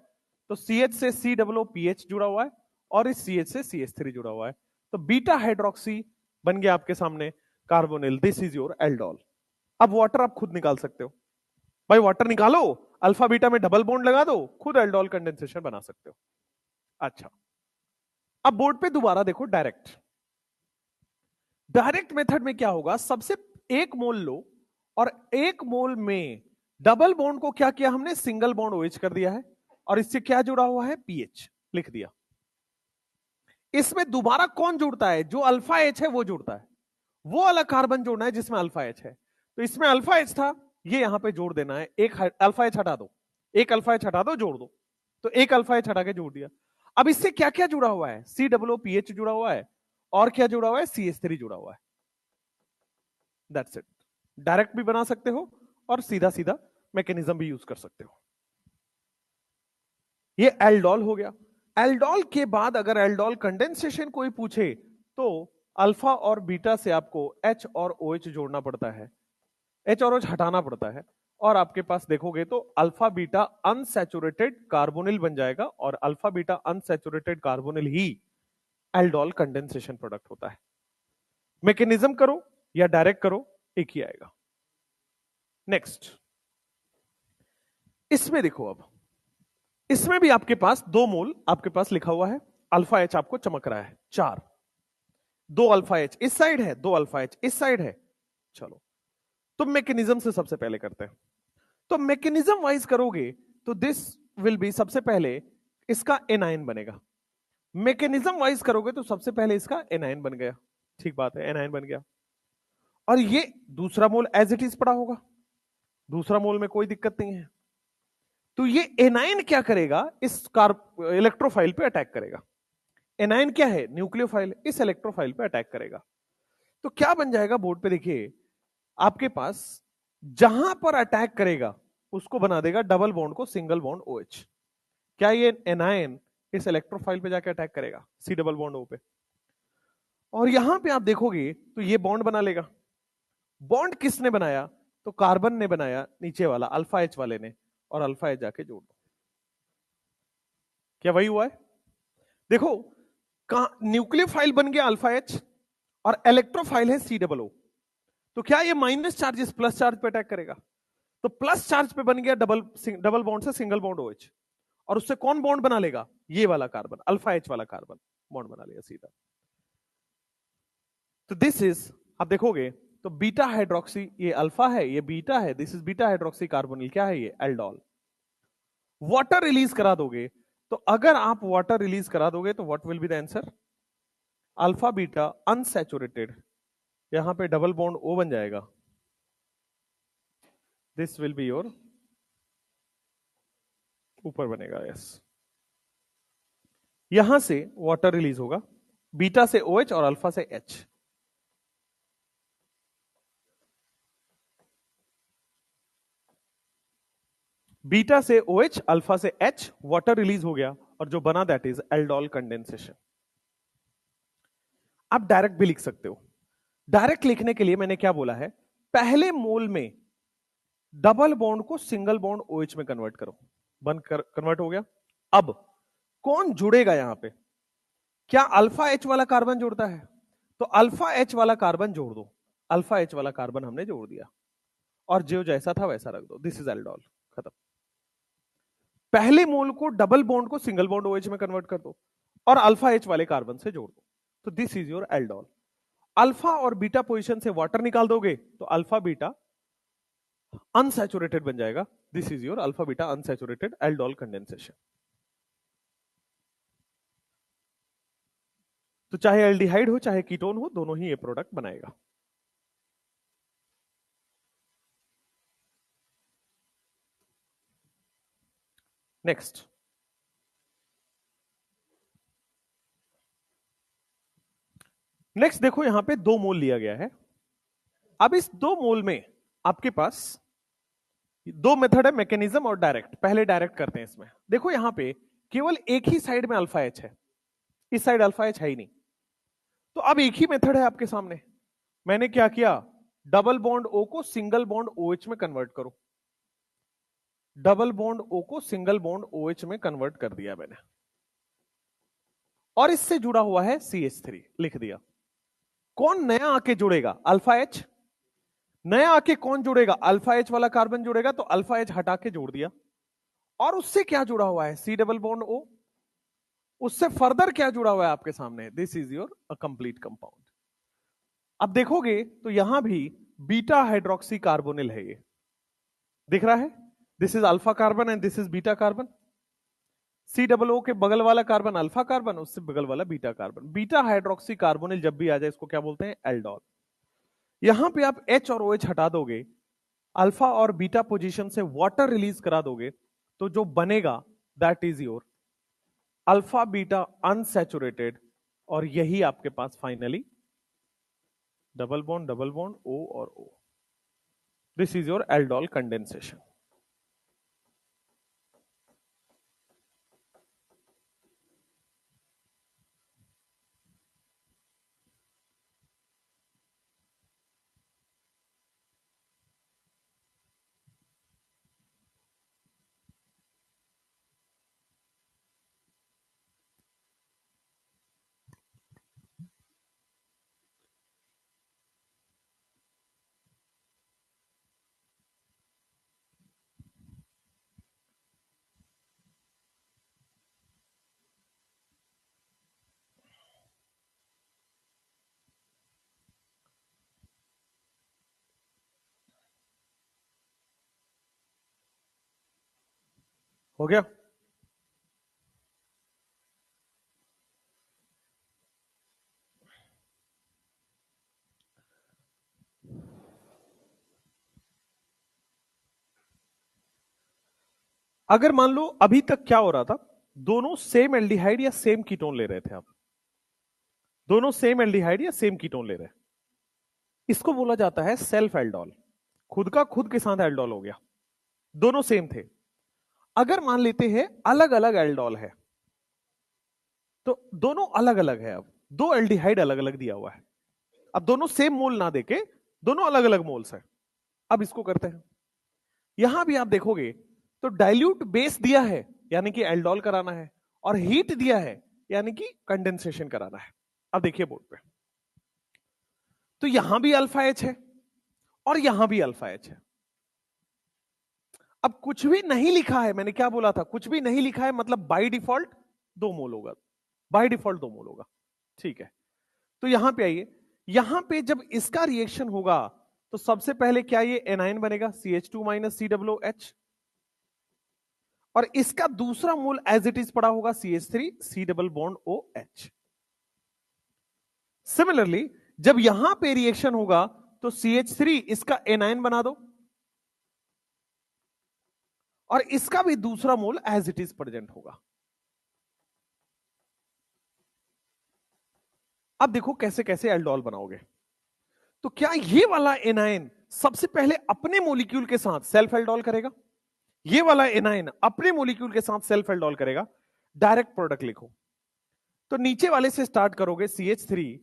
तो CH से COOPH जुड़ा हुआ है, और इस CH से CH3 जुड़ा हुआ है। तो बीटा हाइड्रोक्सी बन गया आपके सामने carbonyl. This is your aldol. अब वाटर आप खुद निकाल सकते हो, भाई वाटर निकालो, अल्फा बीटा में डबल बॉन्ड लगा दो, खुद एल्डोल कंडेंसेशन बना सकते हो। अच्छा, अब बोर्ड पे दोबारा देखो, डायरेक्ट डायरेक्ट मेथड में क्या होगा, सबसे एक मोल लो और एक मोल में डबल बॉन्ड को क्या किया हमने, सिंगल बॉन्ड ओएच कर दिया है, और इससे क्या जुड़ा हुआ है, पीएच लिख दिया। इसमें दोबारा कौन जुड़ता है, जो अल्फा एच है वो जुड़ता है, वो वाला कार्बन जोड़ना है जिसमें अल्फा एच है। तो इसमें अल्फा एच था, ये यहां पे जोड़ देना है, एक अल्फा एच हटा दो, एक अल्फा एच हटा दो, जोड़ दो, तो एक अल्फा एच हटा के जोड़ दिया। अब इससे क्या क्या जुड़ा हुआ है, सी डब्ल्यू पी एच जुड़ा हुआ है, और क्या जुड़ा हुआ है, सी एच थ्री जुड़ा हुआ है। That's it. डायरेक्ट भी बना सकते हो और सीधा सीधा मैकेनिज्म भी यूज कर सकते हो। ये एल्डोल हो गया। एल्डोल के बाद अगर एल्डोल कंडेंसेशन कोई पूछे तो अल्फा और बीटा से आपको एच और ओ OH जोड़ना पड़ता है, एच और OH हटाना पड़ता है, और आपके पास देखोगे तो अल्फा बीटा अनसैचुरेटेड कार्बोनिल बन जाएगा, और अल्फा बीटा अनसैचुरेटेड कार्बोनिल ही एल्डोल कंडेंसेशन प्रोडक्ट होता है। मैकेनिज्म करो या डायरेक्ट करो, एक ही आएगा। नेक्स्ट, इसमें देखो, अब इसमें भी आपके पास दो मोल आपके पास लिखा हुआ है, अल्फा एच आपको चमक रहा है, 4, 2 अल्फा एच इस साइड है, 2 अल्फा एच इस साइड है। चलो, तो मैकेनिज्म से सबसे पहले करते हैं। तो मैकेनिज्म वाइज करोगे तो दिस विल बी, सबसे पहले इसका एनायन बनेगा। मैकेनिज्म वाइज करोगे तो सबसे पहले इसका एनायन बन गया, ठीक बात है, एनायन बन गया, और ये दूसरा मोल एज इट इज पड़ा होगा, दूसरा मोल में कोई दिक्कत नहीं है। तो ये एनायन क्या करेगा, इस इलेक्ट्रोफाइल पे अटैक करेगा। एनायन क्या है, न्यूक्लियोफाइल, इस इलेक्ट्रोफाइल पे अटैक करेगा। तो क्या बन जाएगा, बोर्ड पे देखिए आपके पास, जहां पर अटैक करेगा उसको बना देगा डबल बॉन्ड को सिंगल बॉन्ड OH। क्या ये एनायन इस इलेक्ट्रोफाइल पे जाके अटैक करेगा, सी डबल बॉन्ड O पे, और यहां पे आप देखोगे तो ये बॉन्ड बना लेगा। बॉन्ड किसने बनाया, तो कार्बन ने बनाया, नीचे वाला अल्फा एच वाले ने, और अल्फा एच जाके जोड़ दो। क्या वही हुआ है, देखो, न्यूक्लियोफाइल बन गया अल्फा एच, और इलेक्ट्रोफाइल है सी डबल ओ। तो क्या ये माइनस चार्जेस प्लस चार्ज पे अटैक करेगा, तो प्लस चार्ज पे बन गया डबल बॉन्ड से सिंगल बॉन्ड OH, और उससे कौन बॉन्ड बना लेगा, ये वाला कार्बन, अल्फा एच वाला कार्बन बॉन्ड बना लेगा सीधा। तो दिस इज, आप देखोगे तो बीटा हाइड्रोक्सी, ये अल्फा है, ये बीटा है, this is beta hydroxy carbonyl, क्या है ये, एल्डोल। वाटर रिलीज करा दोगे, तो अगर आप वाटर रिलीज करा दोगे तो what will be the answer, alpha beta unsaturated, यहां पे डबल बॉन्ड O बन जाएगा, दिस विल बी योर, ऊपर बनेगा यस, यहां से वाटर रिलीज होगा, बीटा से OH और अल्फा से H। बीटा से OH, अल्फा से H, वाटर रिलीज हो गया, और जो बना दैट इज एल्डोल कंडेंसेशन। आप डायरेक्ट भी लिख सकते हो। डायरेक्ट लिखने के लिए मैंने क्या बोला है, पहले मोल में डबल बॉन्ड को सिंगल बॉन्ड OH में कन्वर्ट करो, कन्वर्ट हो गया। अब कौन जुड़ेगा यहां पे, क्या अल्फा एच वाला कार्बन जुड़ता है, तो अल्फा एच वाला कार्बन जोड़ दो, अल्फा एच वाला कार्बन हमने जोड़ दिया, और जो जैसा था वैसा रख दो, दिस इज एल्डोल, खत्म। पहले मोल को डबल बॉन्ड को सिंगल बॉन्ड OH में कन्वर्ट कर दो, और अल्फा एच वाले कार्बन से जोड़ दो, तो this is your aldol. Alpha और बीटा पोजीशन से वाटर निकाल दोगे तो अल्फा बीटा अनसैचुरेटेड बन जाएगा, this is your alpha beta unsaturated aldol condensation. तो चाहे एल्डिहाइड हो चाहे कीटोन हो, दोनों ही ये प्रोडक्ट बनाएगा। नेक्स्ट, नेक्स्ट देखो, यहां पे 2 मोल लिया गया है। अब इस 2 मोल में आपके पास 2 मेथड है, मैकेनिज्म और डायरेक्ट। पहले डायरेक्ट करते हैं। इसमें देखो, यहां पे केवल एक ही साइड में अल्फा एच है, इस साइड अल्फा एच है ही नहीं, तो अब एक ही मेथड है आपके सामने। मैंने क्या किया, डबल बॉन्ड O को सिंगल बॉन्ड OH में कन्वर्ट करो, डबल बॉन्ड O को सिंगल बॉन्ड OH में कन्वर्ट कर दिया मैंने, और इससे जुड़ा हुआ है CH3 लिख दिया। कौन नया आके जुड़ेगा, अल्फा एच, नया आके कौन जुड़ेगा, अल्फा एच वाला कार्बन जुड़ेगा, तो अल्फा एच हटा के जोड़ दिया। और उससे क्या जुड़ा हुआ है, सी डबल बॉन्ड ओ। उससे फर्दर क्या जुड़ा हुआ है आपके सामने, this is your a complete compound. अब देखोगे तो यहां भी बीटा हाइड्रोक्सी कार्बोनिल है, ये दिख रहा है, this is alpha carbon and this is beta carbon. C double O के बगल वाला कार्बन अल्फा कार्बन, उससे बगल वाला beta carbon. Beta hydroxy carbonyl जब भी आ जाए इसको क्या बोलते हैं, एल्डोल। यहां पे आप H और OH हटा दोगे, अल्फा और बीटा पोजीशन से वाटर रिलीज करा दोगे, तो जो बनेगा that is your alpha beta unsaturated. और यही आपके पास फाइनली डबल बॉन्ड O और O। This is your aldol condensation. हो गया। अगर मान लो अभी तक क्या हो रहा था, दोनों सेम एल्डिहाइड या सेम कीटोन ले रहे थे आप, दोनों सेम एल्डिहाइड या सेम कीटोन ले रहे हैं, इसको बोला जाता है सेल्फ एल्डोल। खुद का खुद के साथ एल्डोल हो गया, दोनों सेम थे। अगर मान लेते हैं अलग अलग एल्डोल है, तो दोनों अलग अलग है, अब दो एल्डिहाइड अलग अलग दिया हुआ है, अब दोनों सेम मोल ना देके दोनों अलग अलग मोल्स है। अब इसको करते हैं, यहां भी आप देखोगे तो डाइल्यूट बेस दिया है यानी कि एल्डोल कराना है, और हीट दिया है यानी कि कंडेंसेशन कराना है। अब देखिए बोर्ड पे, तो यहां भी अल्फा एच है और यहां भी अल्फा एच है। अब कुछ भी नहीं लिखा है, मैंने क्या बोला था, कुछ भी नहीं लिखा है मतलब बाय डिफॉल्ट 2 मोल होगा, बाय डिफॉल्ट 2 मोल होगा, ठीक है। तो यहां पे आइए, यहां पे जब इसका रिएक्शन होगा तो सबसे पहले क्या ये एनाइन बनेगा, CH2 माइनस COOH, और इसका दूसरा मोल एज इट इज पड़ा होगा CH3 C double bond OH। Similarly जब यहां पे रिएक्शन होगा तो CH3 इसका एनाइन बना दो, और इसका भी दूसरा मोल एज इट इज प्रेजेंट होगा। अब देखो कैसे कैसे एल्डोल बनाओगे। तो क्या ये वाला एनाइन सबसे पहले अपने मोलिक्यूल के साथ सेल्फ एल्डोल करेगा, ये वाला एनाइन अपने मोलिक्यूल के साथ सेल्फ एल्डोल करेगा, डायरेक्ट प्रोडक्ट लिखो। तो नीचे वाले से स्टार्ट करोगे, CH3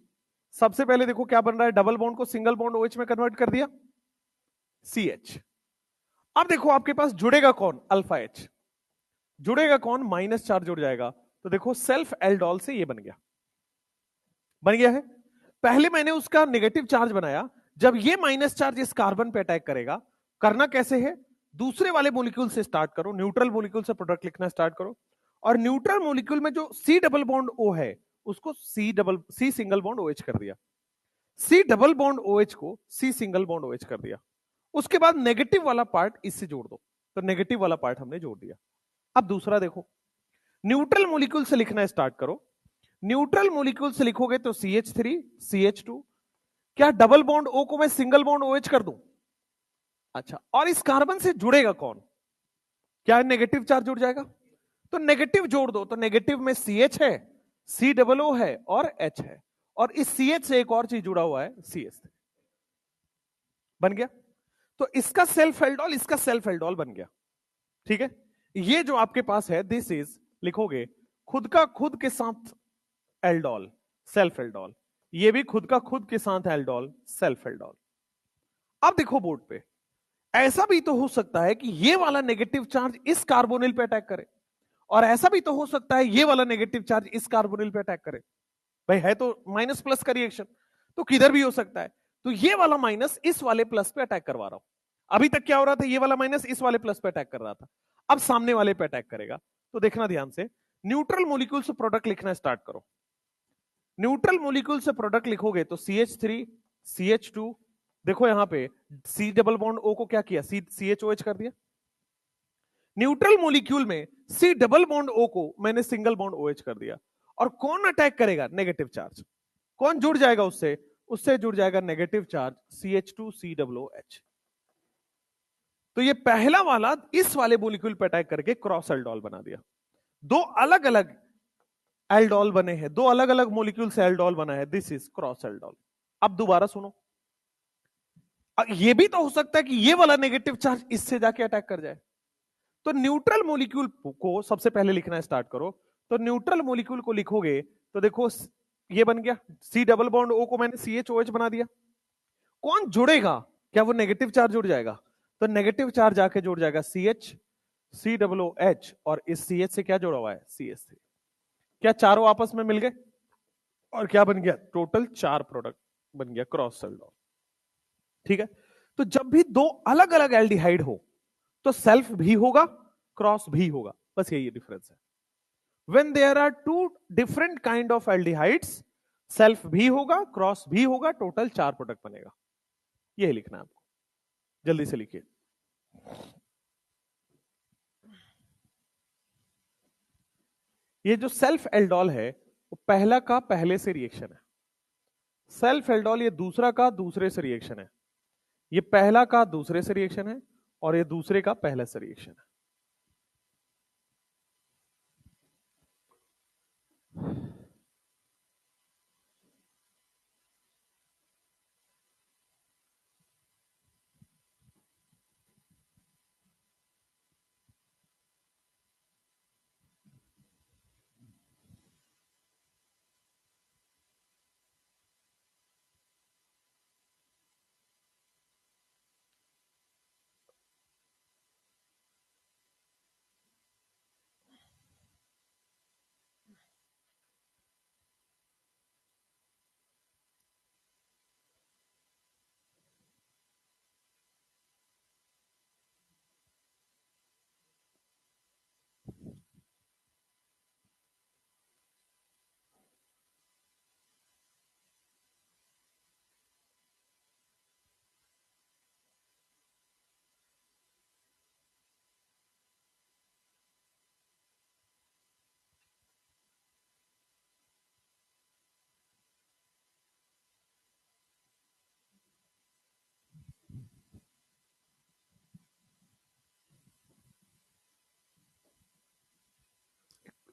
सबसे पहले देखो क्या बन रहा है, डबल बॉन्ड को सिंगल बॉन्ड OH में कन्वर्ट कर दिया, CH। अब देखो आपके पास जुड़ेगा कौन, अल्फा H जुड़ेगा कौन, माइनस चार्ज जुड़ जाएगा। तो देखो सेल्फ एल्डोल से ये बन गया है। पहले मैंने उसका नेगेटिव चार्ज बनाया, जब ये माइनस चार्ज इस कार्बन पे अटैक करेगा, करना कैसे है, दूसरे वाले मॉलिक्यूल से स्टार्ट करो, न्यूट्रल मॉलिक्यूल से प्रोडक्ट लिखना स्टार्ट करो, और न्यूट्रल मॉलिक्यूल में जो C डबल बॉन्ड O है उसको C सिंगल बॉन्ड OH कर दिया, C डबल बॉन्ड OH को C सिंगल बॉन्ड OH कर दिया। उसके बाद नेगेटिव वाला पार्ट इससे जोड़ दो, तो नेगेटिव वाला पार्ट हमने जोड़ दिया। अब दूसरा देखो, न्यूट्रल मॉलिक्यूल से लिखना स्टार्ट करो, न्यूट्रल मॉलिक्यूल से लिखोगे तो CH3 CH2, क्या डबल बॉन्ड O को मैं सिंगल बॉन्ड OH कर दूं, अच्छा, और इस कार्बन से जुड़ेगा कौन, क्या नेगेटिव चार्ज जुड़ जाएगा, तो नेगेटिव जोड़ दो, तो नेगेटिव में CH है, C डबल O है और H है, और इस CH से एक और चीज जुड़ा हुआ है CH3, बन गया। तो इसका सेल्फ एल्डोल, इसका सेल्फ एल्डोल बन गया, ठीक है। ये जो आपके पास है दिस इज, लिखोगे खुद का खुद के साथ एल्डोल, सेल्फ एल्डोल, ये भी खुद का खुद के साथ एल्डोल, सेल्फ एल्डोल। अब देखो बोर्ड पे, ऐसा भी तो हो सकता है कि ये वाला नेगेटिव चार्ज इस कार्बोनिल पे अटैक करे, और ऐसा भी तो हो सकता है ये वाला नेगेटिव चार्ज इस कार्बोनिल पे अटैक करे। भाई है तो माइनस प्लस का रिएक्शन, तो किधर भी हो सकता है। तो ये वाला माइनस इस वाले प्लस पे अटैक करवा रहा हूं। अभी तक क्या हो रहा था, ये वाला माइनस इस वाले प्लस पे अटैक कर रहा था, अब सामने वाले पे अटैक करेगा। तो देखना ध्यान से, न्यूट्रल मॉलिक्यूल से प्रोडक्ट लिखना स्टार्ट करो। न्यूट्रल मॉलिक्यूल से प्रोडक्ट लिखोगे तो CH3 CH2, देखो यहां पे C डबल बॉन्ड O को क्या किया, CHOH कर दिया। न्यूट्रल मॉलिक्यूल में C डबल बॉन्ड O को मैंने सिंगल बॉन्ड OH कर दिया। और कौन अटैक करेगा, नेगेटिव चार्ज। कौन जुड़ जाएगा उससे, उससे जुड़ जाएगा नेगेटिव चार्ज CH2COOH। तो ये पहला वाला इस वाले मॉलिक्यूल पे अटैक करके क्रॉस एल्डोल बना दिया। दो अलग अलग एल्डोल बने हैं, दो अलग अलग मॉलिक्यूल से एल्डोल बना है, दिस इज क्रॉस एल्डोल। अब दोबारा सुनो, ये भी तो हो सकता है कि ये वाला नेगेटिव चार्ज इससे जाके अटैक कर जाए। तो न्यूट्रल मॉलिक्यूल को सबसे पहले लिखना स्टार्ट करो। तो न्यूट्रल मॉलिक्यूल को लिखोगे तो देखो ये बन गया, C डबल बॉन्ड O को मैंने CHOH बना दिया। कौन जुड़ेगा, क्या वो नेगेटिव चार्ज जुड़ जाएगा, तो नेगेटिव चार्ज आके जुड़ जाएगा CH COOH, और इस CH से क्या जुड़ा हुआ है, CH3। क्या चारों आपस में मिल गए, और क्या बन गया, टोटल 4 प्रोडक्ट बन गया क्रॉस एल्डोल। ठीक है, तो जब भी दो अलग अलग एल्डिहाइड हो तो सेल्फ भी होगा, क्रॉस भी होगा, बस यही डिफरेंस है। When there are two different kind of aldehydes, self भी होगा, क्रॉस भी होगा, टोटल 4 प्रोडक्ट बनेगा। यही लिखना है आपको, जल्दी से लिखिए। ये जो सेल्फ एल्डोल है वो पहला का पहले से रिएक्शन है। सेल्फ एल्डोल ये दूसरा का दूसरे से रिएक्शन है। ये पहला का दूसरे से रिएक्शन है, और ये दूसरे का पहले से रिएक्शन है।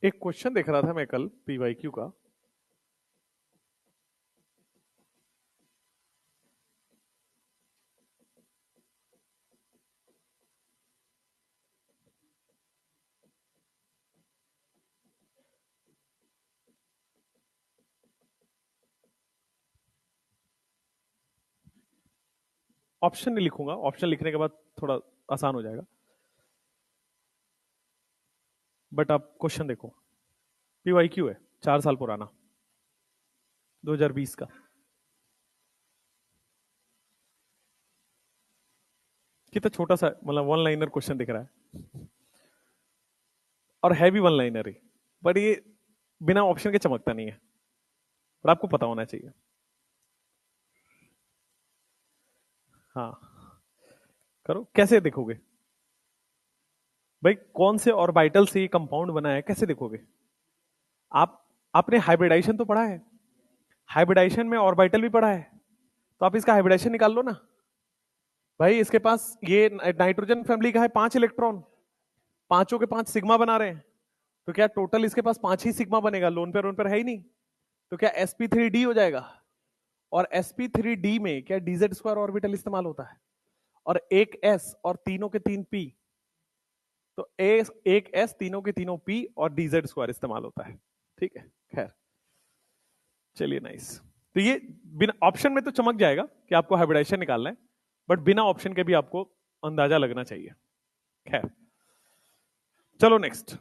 एक क्वेश्चन देख रहा था मैं कल PYQ का, ऑप्शन नहीं लिखूंगा, ऑप्शन लिखने के बाद थोड़ा आसान हो जाएगा, बट आप क्वेश्चन देखो। PYQ है, 4 साल पुराना, 2020 का। कितना छोटा सा, मतलब वन लाइनर क्वेश्चन दिख रहा है, और है भी वन लाइनर ही, बट ये बिना ऑप्शन के चमकता नहीं है, और आपको पता होना चाहिए। हाँ, करो, कैसे देखोगे भाई, कौन से ऑर्बिटल से ये कंपाउंड बना है, कैसे देखोगे आप? आपने हाइब्रिडाइजेशन तो पढ़ा है, हाइब्रिडाइजेशन में ऑर्बिटल भी पढ़ा है, तो आप इसका हाइब्रिडाइजेशन निकाल लो ना भाई। इसके पास ये नाइट्रोजन फैमिली का है 5 इलेक्ट्रॉन, पांचों के 5 सिग्मा बना रहे हैं, तो क्या टोटल इसके पास 5 ही सिग्मा बनेगा, लोन पेयर है ही नहीं, तो क्या sp3d हो जाएगा। और sp3d में क्या dz स्क्वायर ऑर्बिटल इस्तेमाल होता है, और एक s और तीनों के 3 p, तो एक s तीनों के तीनों p और dz स्क्वायर इस्तेमाल होता है। ठीक है, खैर चलिए, नाइस। तो ये बिना ऑप्शन में तो चमक जाएगा कि आपको हाइब्रिडाइजेशन निकालना है, बट बिना ऑप्शन के भी आपको अंदाजा लगना चाहिए। खैर चलो नेक्स्ट।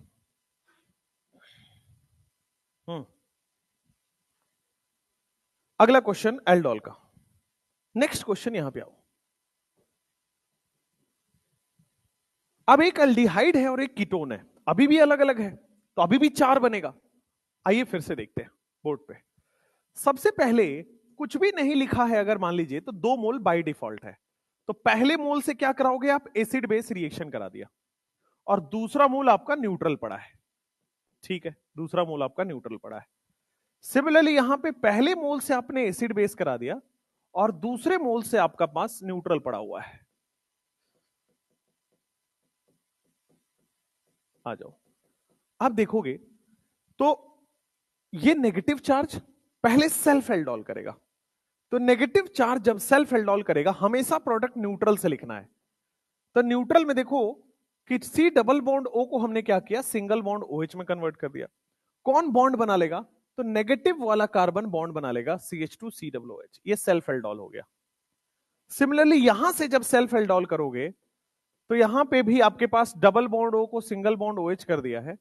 अगला क्वेश्चन एल्डोल का। नेक्स्ट क्वेश्चन यहां पे आओ। अब एक एल्डिहाइड है और एक कीटोन है, अभी भी अलग अलग है, तो अभी भी 4 बनेगा। आइए फिर से देखते हैं बोर्ड पे। सबसे पहले कुछ भी नहीं लिखा है अगर मान लीजिए, तो 2 मोल बाय डिफॉल्ट है, तो पहले मोल से क्या कराओगे आप, एसिड बेस रिएक्शन करा दिया, और दूसरा मोल आपका न्यूट्रल पड़ा है। ठीक है, दूसरा मोल आपका न्यूट्रल पड़ा है। सिमिलरली यहां पे पहले मोल से आपने एसिड बेस करा दिया और दूसरे मोल से आपका पास न्यूट्रल पड़ा हुआ है। आ जाओ, आप देखोगे तो ये नेगेटिव चार्ज पहले सेल्फ एल्डोल करेगा, तो नेगेटिव चार्ज जब सेल्फ एल्डोल करेगा हमेशा प्रोडक्ट न्यूट्रल से लिखना है। तो न्यूट्रल में देखो कि सी डबल बॉन्ड ओ को हमने क्या किया, सिंगल बॉन्ड ओएच में कन्वर्ट कर दिया। कौन बॉन्ड बना लेगा, तो नेगेटिव वाला कार्बन बॉन्ड बना लेगा CH2COOH, ये सेल्फ एल्डोल हो गया। सिमिलरली यहां से जब सेल्फ एल्डोल करोगे तो यहां पे भी आपके पास डबल बॉन्ड ओ को सिंगल बॉन्ड OH कर दिया है,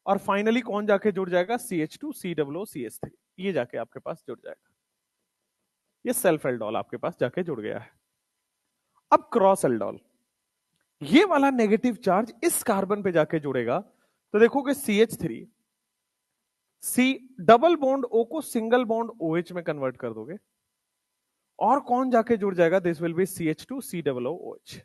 और फाइनली कौन जाके जुड़ जाएगा, CH2COOCH3, ये जाके आपके पास जुड़ जाएगा। ये सेल्फ एल्डोल आपके पास जाके जुड़ गया है। अब क्रॉस एल्डोल, ये वाला नेगेटिव चार्ज इस कार्बन पे जाके जुड़ेगा, तो देखोगे CH3 C double bond O को सिंगल बॉन्ड OH में कन्वर्ट कर दोगे, और कौन जाके जुड़ जाएगा, this will be CH2COOH।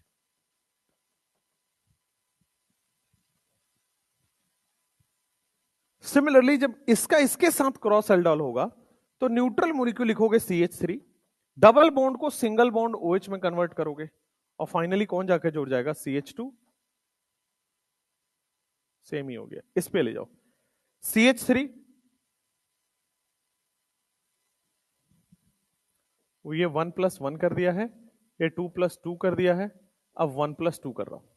Similarly जब इसका इसके साथ क्रॉस एल्डोल होगा तो न्यूट्रल मॉलिक्यूल लिखोगे CH3, डबल बॉन्ड को सिंगल बॉन्ड OH में कन्वर्ट करोगे, और फाइनली कौन जाके जुड़ जाएगा, CH2, सेम ही हो गया। इस पे ले जाओ, CH3 ये 1+1 कर दिया है, ये 2+2 कर दिया है, अब 1+2 कर रहा हूं,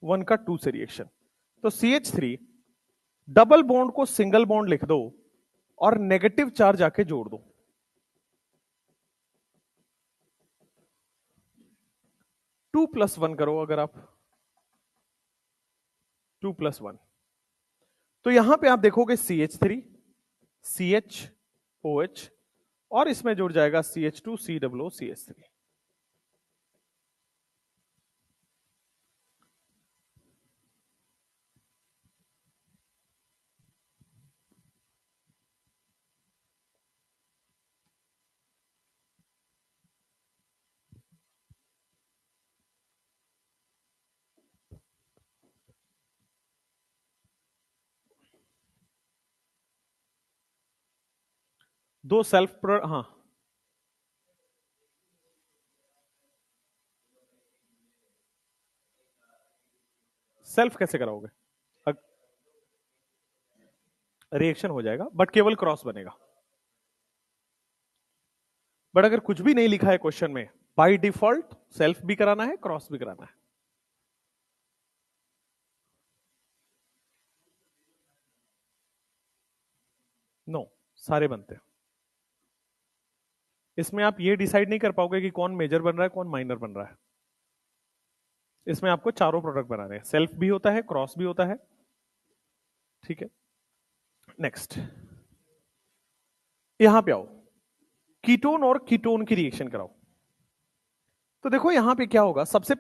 1 का 2 से रिएक्शन, तो CH3 डबल बॉन्ड को सिंगल बॉन्ड लिख दो और नेगेटिव चार्ज आके जोड़ दो, 2+1 करो अगर आप, 2+1, तो यहां पे आप देखोगे CH3 CHOH और इसमें जुड़ जाएगा CH2COOCH3। दो सेल्फ हाँ, सेल्फ कैसे कराओगे, रिएक्शन हो जाएगा बट केवल क्रॉस बनेगा। बट अगर कुछ भी नहीं लिखा है क्वेश्चन में, बाय डिफॉल्ट सेल्फ भी कराना है, क्रॉस भी कराना है। नो, सारे बनते हैं। इसमें आप ये डिसाइड नहीं कर पाओगे कि कौन मेजर बन रहा है कौन माइनर बन रहा है। इसमें आपको चारों प्रोडक्ट बनाने हैं, सेल्फ भी होता है, क्रॉस भी होता है। ठीक है, नेक्स्ट यहां पे आओ, कीटोन और कीटोन की रिएक्शन कराओ। तो देखो यहां पे क्या होगा, सबसे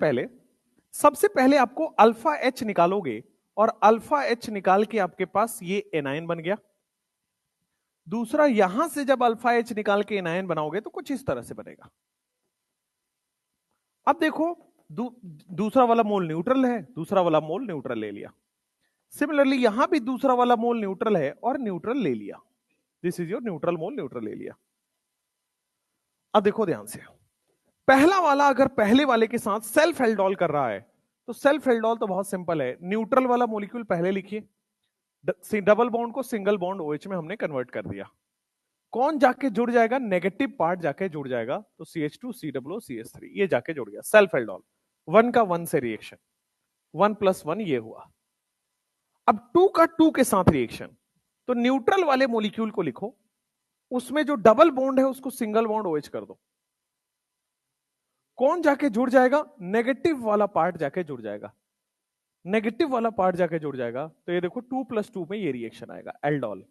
पहले आपको अल्फा H निकालोगे, और अल्फा H निकाल के आपके पास ये एनायन बन गया। दूसरा, यहां से जब अल्फा H निकाल के एनायन बनाओगे तो कुछ इस तरह से बनेगा। अब देखो दूसरा वाला मोल न्यूट्रल है, दूसरा वाला मोल न्यूट्रल ले लिया। सिमिलरली यहां भी दूसरा वाला मोल न्यूट्रल है और न्यूट्रल ले लिया, this is your neutral mole, neutral ले लिया। अब देखो ध्यान से, पहला वाला अगर पहले वाले के साथ सेल्फ एल्डोल कर रहा है, तो सेल्फ एल्डोल तो बहुत सिंपल है, न्यूट्रल वाला मॉलिक्यूल पहले लिखिए, डबल बॉन्ड को सिंगल बॉन्ड OH में हमने कन्वर्ट कर दिया। कौन जाके जुड़ जाएगा, नेगेटिव पार्ट जाके जुड़ जाएगा, तो CH2COOCH3 ये जाके जुड़ गया, सेल्फ एल्डोल। 1 का 1 से रिएक्शन, 1+1 ये हुआ। अब 2 का 2 के साथ रिएक्शन, तो न्यूट्रल वाले मॉलिक्यूल को लिखो, उसमें जो डबल बॉन्ड है उसको सिंगल बॉन्ड OH कर दो। कौन जाके जुड़ जाएगा, नेगेटिव वाला पार्ट जाके जुड़ जाएगा, नेगेटिव वाला पार्ट जाके जुड़ जाएगा, तो ये देखो 2+2 में ये रिएक्शन आएगा, एल्डोल।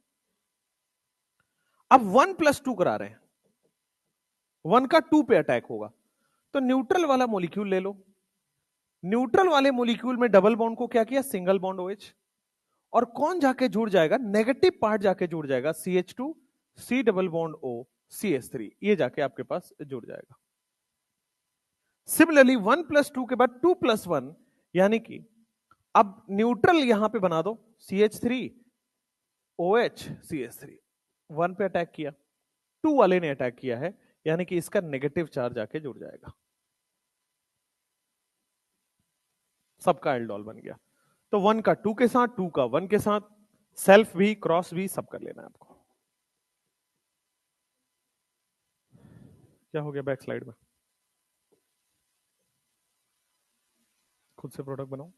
अब 1+2 करा रहे हैं, 1 का 2 पे अटैक होगा। तो न्यूट्रल वाला मॉलिक्यूल ले लो, न्यूट्रल वाले मॉलिक्यूल में डबल बॉन्ड को क्या किया, सिंगल बॉन्ड OH, और कौन जाके जुड़ जाएगा, नेगेटिव पार्ट जाके जुड़ जाएगा, CH2 C double bond O CH3, ये जाके आपके पास जुड़ जाएगा। सिमिलरली 1 + 2 के बाद 2 + 1, यानी कि अब न्यूट्रल यहां पे बना दो, CH3 OH CH3, 1 पे अटैक किया, 2 वाले ने अटैक किया है, यानी कि इसका नेगेटिव चार्ज आके जुड़ जाएगा, सबका एल्डोल बन गया। तो 1 का 2 के साथ, 2 का 1 के साथ, सेल्फ भी क्रॉस भी सब कर लेना है आपको। क्या हो गया बैक स्लाइड में, खुद से प्रोडक्ट बनाओ।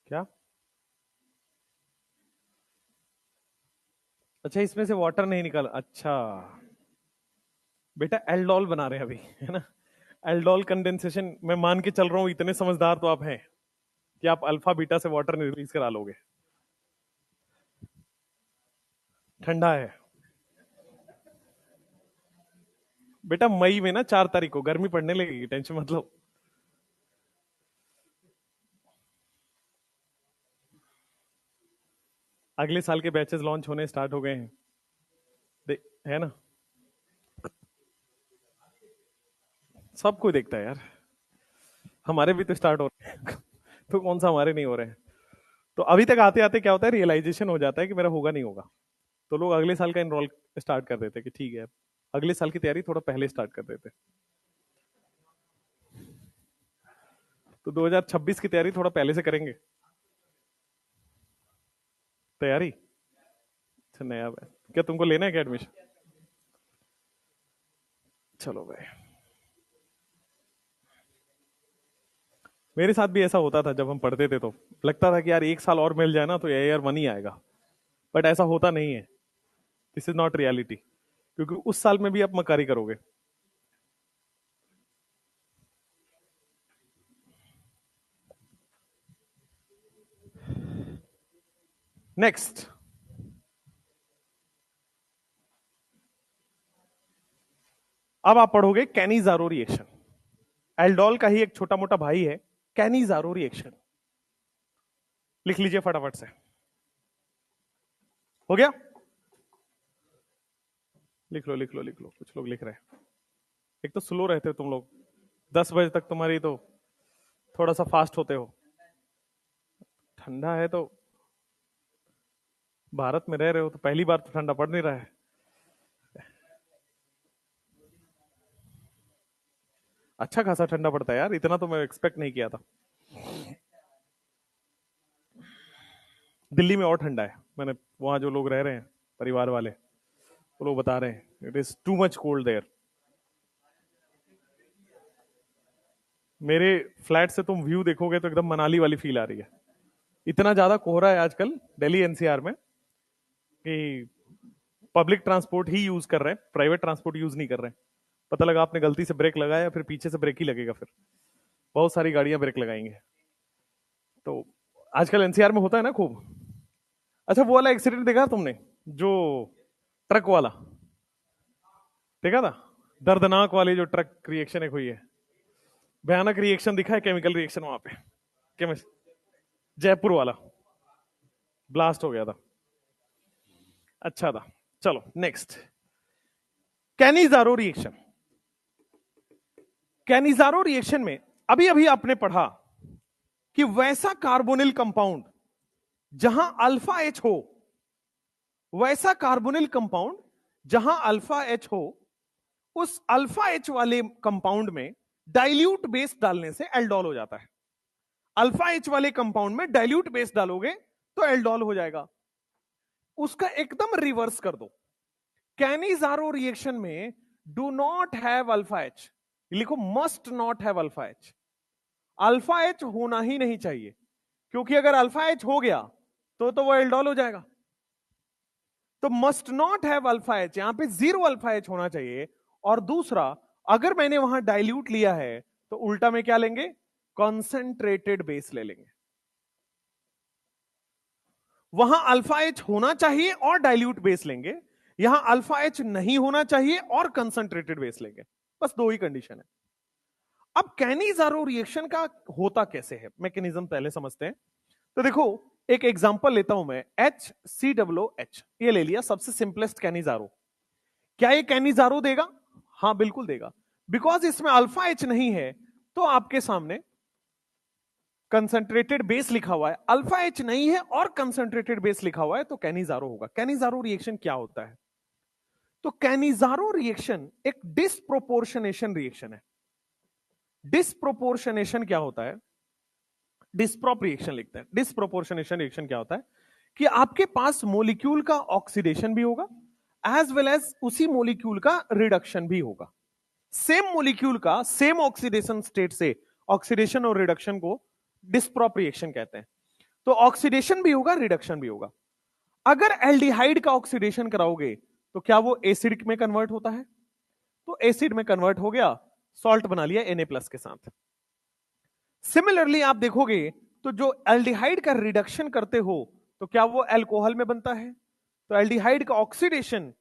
क्या, अच्छा इसमें से वाटर नहीं निकाला, अच्छा बेटा एल्डोल बना रहे हैं अभी, है ना। एल्डोल कंडेंसेशन, मैं मान के चल रहा हूं इतने समझदार तो आप हैं कि आप अल्फा बीटा से वाटर रिलीज करा लोगे। ठंडा है बेटा, मई में ना 4 तारीख को गर्मी पड़ने लगेगी, टेंशन मत लो। अगले साल के बैचेस लॉन्च होने स्टार्ट हो गए हैं, है ना, सब कोई देखता है यार, हमारे भी तो स्टार्ट हो रहे हैं तो कौन सा हमारे नहीं हो रहे हैं। तो अभी तक आते आते क्या होता है, रियलाइजेशन हो जाता है कि मेरा होगा नहीं होगा, तो लोग अगले साल का इनरोल स्टार्ट कर देते हैं कि ठीक है अगले साल की तैयारी थोड़ा पहले स्टार्ट कर देते हैं। तो 2026 की तैयारी थोड़ा पहले से करेंगे, तैयारी। अच्छा नया, क्या तुमको लेना है क्या एडमिशन, चलो भाई। मेरे साथ भी ऐसा होता था जब हम पढ़ते थे, तो लगता था कि यार एक साल और मिल जाए ना तो AR1 ही आएगा, बट ऐसा होता नहीं है, दिस इज नॉट रियलिटी, क्योंकि उस साल में भी आप मकारी करोगे। नेक्स्ट, अब आप पढ़ोगे कैनिजारो रिएक्शन, एल्डोल का ही एक छोटा मोटा भाई है कैनिजारो रिएक्शन, लिख लीजिए फटाफट से, हो गया, लिख लो लिख लो लिख लो, कुछ लोग लिख रहे हैं, एक तो स्लो रहते हो तुम लोग, 10 बजे तक तुम्हारी तो थोड़ा सा फास्ट होते हो, ठंडा है तो, भारत में रह रहे हो तो पहली बार तो ठंडा पड़ नहीं रहा है। अच्छा खासा ठंडा पड़ता है यार, इतना तो मैं एक्सपेक्ट नहीं किया था। दिल्ली में और ठंडा है, मैंने वहां जो लोग रह रहे हैं परिवार वाले, वो लोग बता रहे हैं it is too much cold there. मेरे फ्लैट से तुम व्यू देखोगे तो एकदम मनाली वाली फील आ रही है, इतना ज्यादा कोहरा है आजकल दिल्ली NCR में कि पब्लिक ट्रांसपोर्ट ही यूज कर रहे हैं, प्राइवेट ट्रांसपोर्ट यूज नहीं कर रहे हैं। पता लगा आपने गलती से ब्रेक लगाया, फिर पीछे से ब्रेक ही लगेगा, फिर बहुत सारी गाड़ियां ब्रेक लगाएंगे। तो आजकल NCR में होता है ना खूब। अच्छा वो वाला एक्सीडेंट देखा तुमने, जो ट्रक वाला देखा था, दर्दनाक वाली जो ट्रक रिएक्शन एक हुई है, भयानक रिएक्शन दिखा है, केमिकल रिएक्शन वहां पे, केमिस्ट, जयपुर वाला ब्लास्ट हो गया था, अच्छा था। चलो next, Cannizzaro reaction. Cannizzaro reaction में अभी अभी आपने पढ़ा कि वैसा कार्बोनिल कंपाउंड जहां अल्फा H हो, वैसा कार्बोनिल कंपाउंड जहां अल्फा H हो, उस अल्फा H वाले कंपाउंड में डाइल्यूट बेस डालने से एल्डोल हो जाता है। अल्फा H वाले कंपाउंड में डाइल्यूट बेस डालोगे तो एल्डोल हो जाएगा। उसका एकदम रिवर्स कर दो, कैनिजारो रिएक्शन में do not have alpha H, लिखो must not have alpha H, alpha H होना ही नहीं चाहिए, क्योंकि अगर अल्फा एच हो गया तो वो एल्डोल हो जाएगा। तो must not have alpha H, यहां पे 0 अल्फा एच होना चाहिए। और दूसरा, अगर मैंने वहां डाइल्यूट लिया है तो उल्टा में क्या लेंगे, कॉन्सेंट्रेटेड बेस ले लेंगे। वहां अल्फा एच होना चाहिए और डाइल्यूट बेस लेंगे, यहां अल्फा एच नहीं होना चाहिए और कंसंट्रेटेड बेस लेंगे। बस दो ही कंडीशन है। अब कैनिजारो रिएक्शन का होता कैसे है, मैकेनिज्म पहले समझते हैं। तो देखो, एक एग्जांपल लेता हूं मैं, HCOOH, ये ले लिया, सबसे सिंपलेस्ट कैनिजारो। क्या ये कैनिजारो देगा? हाँ बिल्कुल देगा, बिकॉज इसमें अल्फा एच नहीं है। तो आपके सामने कंसंट्रेटेड बेस लिखा हुआ है, अल्फा एच नहीं है और कंसंट्रेटेड बेस लिखा हुआ है, तो कैनिजारो होगा। कैनिजारो रिएक्शन क्या होता है? तो कैनिजारो रिएक्शन एक डिस्प्रोपोर्शनेशन रिएक्शन है। डिस्प्रोपोर्शनेशन क्या होता है? डिस्प्रोप रिएक्शन लिखते हैं। डिस्प्रोपोर्शनेशन रिएक्शन क्या होता है कि आपके पास मोलिक्यूल का ऑक्सीडेशन भी होगा एज वेल एज उसी मोलिक्यूल का रिडक्शन भी होगा। सेम मोलिक्यूल का सेम ऑक्सीडेशन स्टेट से ऑक्सीडेशन और रिडक्शन को डिस्प्रोप रिएक्शन कहते हैं। तो ऑक्सीडेशन भी होगा, रिडक्शन भी होगा। अगर एल्डिहाइड का ऑक्सीडेशन कराओगे तो क्या वो एसिड में कन्वर्ट होता है? तो एसिड में कन्वर्ट हो गया, सॉल्ट बना लिया Na+ के साथ। सिमिलरली आप देखोगे तो जो एल्डिहाइड का रिडक्शन करते हो तो क्या वो अल्कोहल में बनता है? तो एल्डिहाइड का oxidation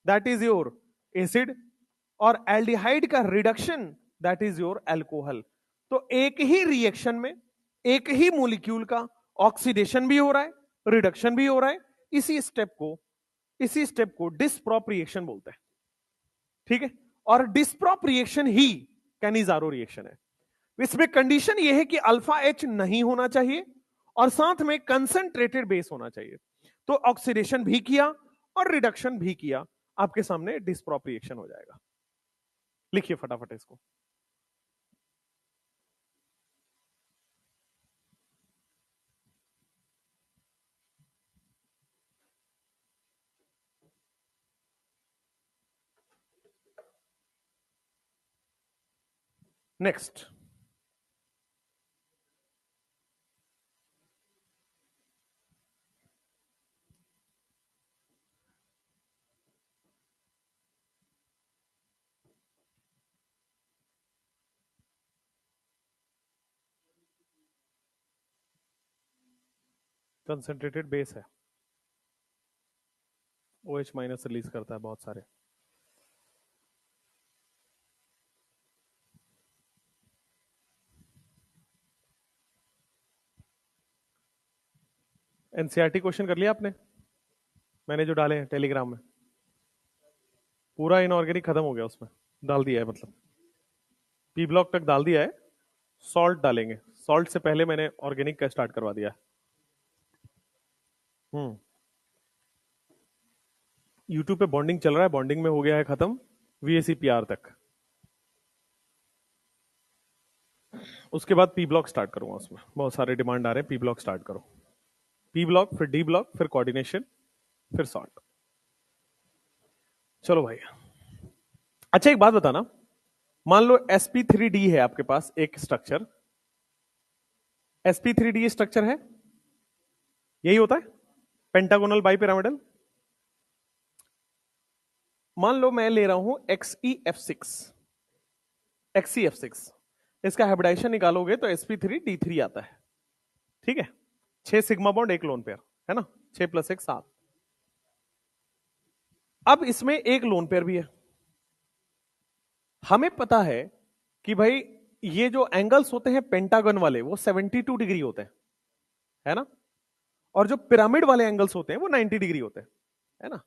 that is your acid, और एल्डिहाइड का reduction that is your alcohol. तो एक ही रिएक्शन में एक ही मॉलिक्यूल का ऑक्सीडेशन भी हो रहा है, रिडक्शन भी हो रहा है। इसी स्टेप को डिस्प्रोप रिएक्शन बोलते हैं। ठीक है, और डिस्प्रोप रिएक्शन ही कैनिजारो रिएक्शन है। इसमें कंडीशन यह है कि अल्फा एच नहीं होना चाहिए और साथ में कंसंट्रेटेड बेस होना चाहिए। तो ऑक्सीडेशन भी किया और रिडक्शन भी किया, आपके सामने डिस्प्रोप रिएक्शन हो जाएगा। लिखिए फटाफट इसको। नेक्स्ट, कंसंट्रेटेड बेस है, OH माइनस रिलीज करता है बहुत सारे। एनसीईआरटी क्वेश्चन कर लिया आपने? मैंने जो डाले हैं टेलीग्राम में, पूरा इनऑर्गेनिक खत्म हो गया, उसमें डाल दिया है, मतलब पी ब्लॉक तक डाल दिया है। सॉल्ट डालेंगे, सॉल्ट से पहले मैंने ऑर्गेनिक का स्टार्ट करवा दिया है। यूट्यूब पे बॉन्डिंग चल रहा है, बॉन्डिंग में हो गया है खत्म VACPR तक। उसके बाद पी ब्लॉक स्टार्ट करूंगा, उसमें बहुत सारे डिमांड आ रहे हैं, पी ब्लॉक स्टार्ट करो। पी ब्लॉक, फिर डी ब्लॉक, फिर कोऑर्डिनेशन, फिर सॉल्ट। चलो भाई, अच्छा एक बात बताना, मान लो sp3d है आपके पास एक स्ट्रक्चर, sp3d स्ट्रक्चर है, यही होता है पेंटागोनल बाइपिरामिडल। मान लो मैं ले रहा हूं XeF6, XeF6, इसका हाइब्रिडाइजेशन निकालोगे तो sp3d3 आता है। ठीक है, 6 सिग्मा बॉन्ड, एक लोन पेयर, है ना, 6 + 1 7। अब इसमें एक लोन पेयर भी है। हमें पता है कि भाई ये जो एंगल्स होते हैं पेंटागन वाले वो 72 डिग्री होते हैं, है ना, और जो पिरामिड वाले एंगल्स होते हैं वो 90 डिग्री होते हैं, है ना।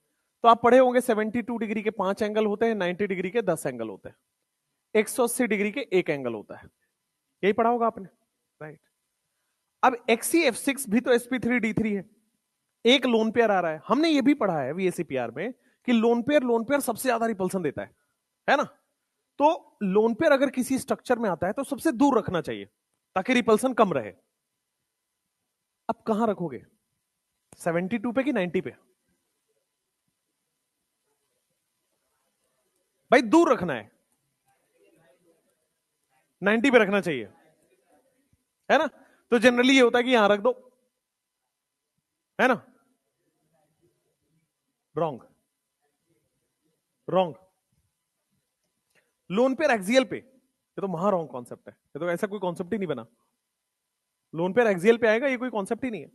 तो आप पढ़े होंगे 72 डिग्री के 5 एंगल होते हैं, 90 डिग्री के 10 एंगल होते हैं, 180 डिग्री के एक एंगल होता है, यही पढ़ा होगा आपने, राइट। अब XeF6 भी तो sp3d3 है, एक लोन पेयर आ रहा है। हमने ये भी पढ़ा है VACPR में कि लोन पेयर सबसे ज्यादा रिपल्सन देता है ना। तो लोन पेयर अगर किसी स्ट्रक्चर में आता है तो सबसे दूर रखना चाहिए ताकि रिपल्सन कम रहे। अब कहां रखोगे, 72 पे कि 90 पे? भाई दूर रखना है, 90 पे रखना चाहिए। है ना? तो जनरली ये होता है कि यहां रख दो, है ना? Wrong, wrong. Lone pair axial पे, ये तो महा रॉन्ग कॉन्सेप्ट है, ये तो ऐसा कोई कॉन्सेप्ट ही नहीं बना। लोन पेयर एक्सियल पे आएगा, ये कोई कॉन्सेप्ट ही नहीं है।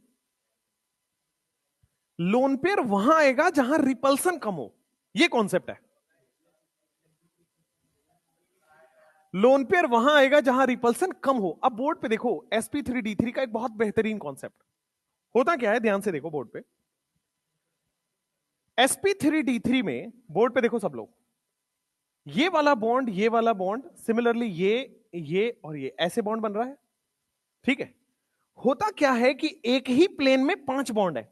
लोन पेयर वहां आएगा जहां रिपल्सन कम हो, ये कॉन्सेप्ट है। लोन पेयर वहां आएगा जहां रिपल्सन कम हो। अब बोर्ड पे देखो sp3d3 का एक बहुत बेहतरीन कॉन्सेप्ट होता क्या है, ध्यान से देखो बोर्ड पे। sp3d3 में बोर्ड पे देखो सब लोग, ये वाला बॉन्ड, ये वाला बॉन्ड, सिमिलरली ये और ये ऐसे बॉन्ड बन रहा है, ठीक है? होता क्या है कि एक ही प्लेन में 5 बॉन्ड है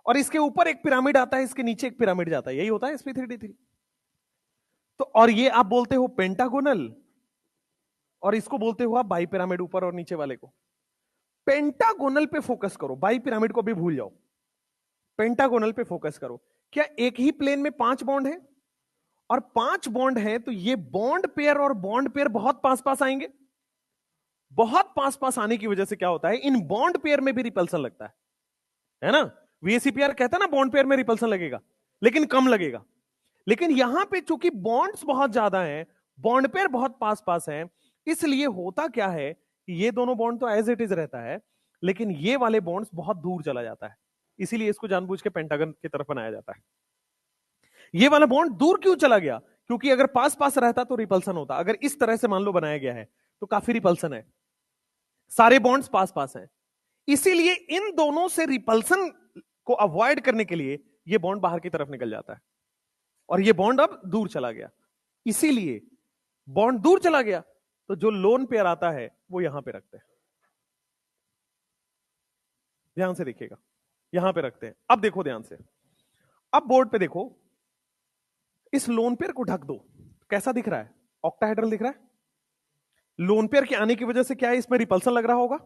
और इसके ऊपर एक पिरामिड आता है, इसके नीचे एक पिरामिड जाता है, यही होता है sp3d3। तो और ये आप बोलते हो पेंटागोनल, और इसको बोलते हो आप बाई पिरामिड, ऊपर और नीचे वाले को। पेंटागोनल पे फोकस करो, बाई पिरामिड को भी भूल जाओ, पेंटागोनल पे फोकस करो। क्या एक ही प्लेन में 5 बॉन्ड है? और 5 बॉन्ड है तो ये बॉन्ड पेयर और बॉन्ड पेयर बहुत पास पास आएंगे। बहुत पास पास आने की वजह से क्या होता है, इन बॉन्ड पेयर में भी रिपल्सन लगता है ना? वीएसीपीआर कहता है ना बॉन्ड पेयर में रिपल्सन लगेगा, लेकिन कम लगेगा। लेकिन यहां पे चूंकि बॉन्ड्स बहुत ज्यादा हैं, बॉन्ड पेयर बहुत पास पास हैं, इसलिए होता क्या है कि ये दोनों बॉन्ड तो एज इट इज रहता है, लेकिन ये वाले बॉन्ड्स बहुत दूर चला जाता है। इसीलिए इसको जानबूझ के पेंटागन की तरफ बनाया जाता है। ये वाला बॉन्ड दूर क्यों चला गया? क्योंकि अगर पास पास रहता तो रिपल्सन होता। अगर इस तरह से मान लो बनाया गया है तो काफी रिपल्सन है, सारे बॉन्ड्स पास पास हैं। इसीलिए इन दोनों से रिपल्सन को अवॉइड करने के लिए ये बॉन्ड बाहर की तरफ निकल जाता है और ये बॉन्ड अब दूर चला गया। इसीलिए बॉन्ड दूर चला गया तो जो लोन पेयर आता है वो यहां पे रखते हैं। ध्यान से देखिएगा, यहां पे रखते हैं। अब देखो ध्यान से, अब बोर्ड पे देखो, इस लोन पेयर को ढक दो, कैसा दिख रहा है? ऑक्टाहेड्रल दिख रहा है। लोन पेयर के आने की वजह से क्या है, इसमें रिपल्सन लग रहा होगा,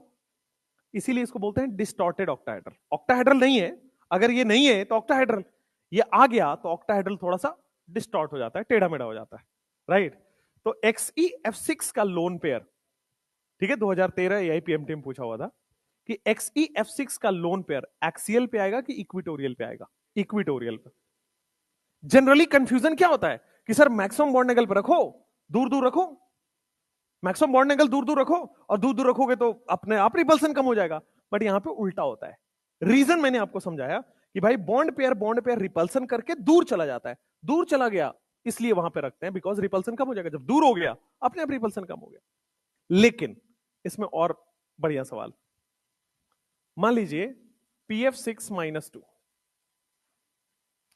इसीलिए इसको बोलते हैं डिस्टॉर्टेड ऑक्टाहेड्रल। ऑक्टाहेड्रल नहीं है, अगर ये नहीं है तो ऑक्टाहेड्रल, ये आ गया तो ऑक्टाहेड्रल थोड़ा सा डिस्टॉर्ट हो जाता है, टेढ़ा मेढ़ा हो जाता है, राइट? तो XeF6 का लोन पेयर, ठीक है, 2013 AIPMT में पूछा हुआ था कि XeF6 का लोन पेयर एक्सियल पे आएगा कि इक्विटोरियल पे आएगा? इक्विटोरियल पे। जनरली कंफ्यूजन क्या होता है कि सर मैक्सिमम बॉन्ड एंगल पर रखो, दूर दूर रखो, मैक्सिमम बॉन्ड एंगल दूर दूर रखो, और दूर दूर रखोगे तो अपने आप रिपल्सन कम हो जाएगा। बट यहां पे उल्टा होता है। रीजन मैंने आपको समझाया कि भाई बॉन्ड पेयर रिपल्सन करके दूर चला जाता है, दूर चला गया इसलिए वहां पे रखते हैं, बिकॉज रिपल्सन कम हो जाएगा। जब दूर हो गया अपने आप रिपल्सन कम हो गया। लेकिन इसमें और बढ़िया सवाल, मान लीजिए PF6-2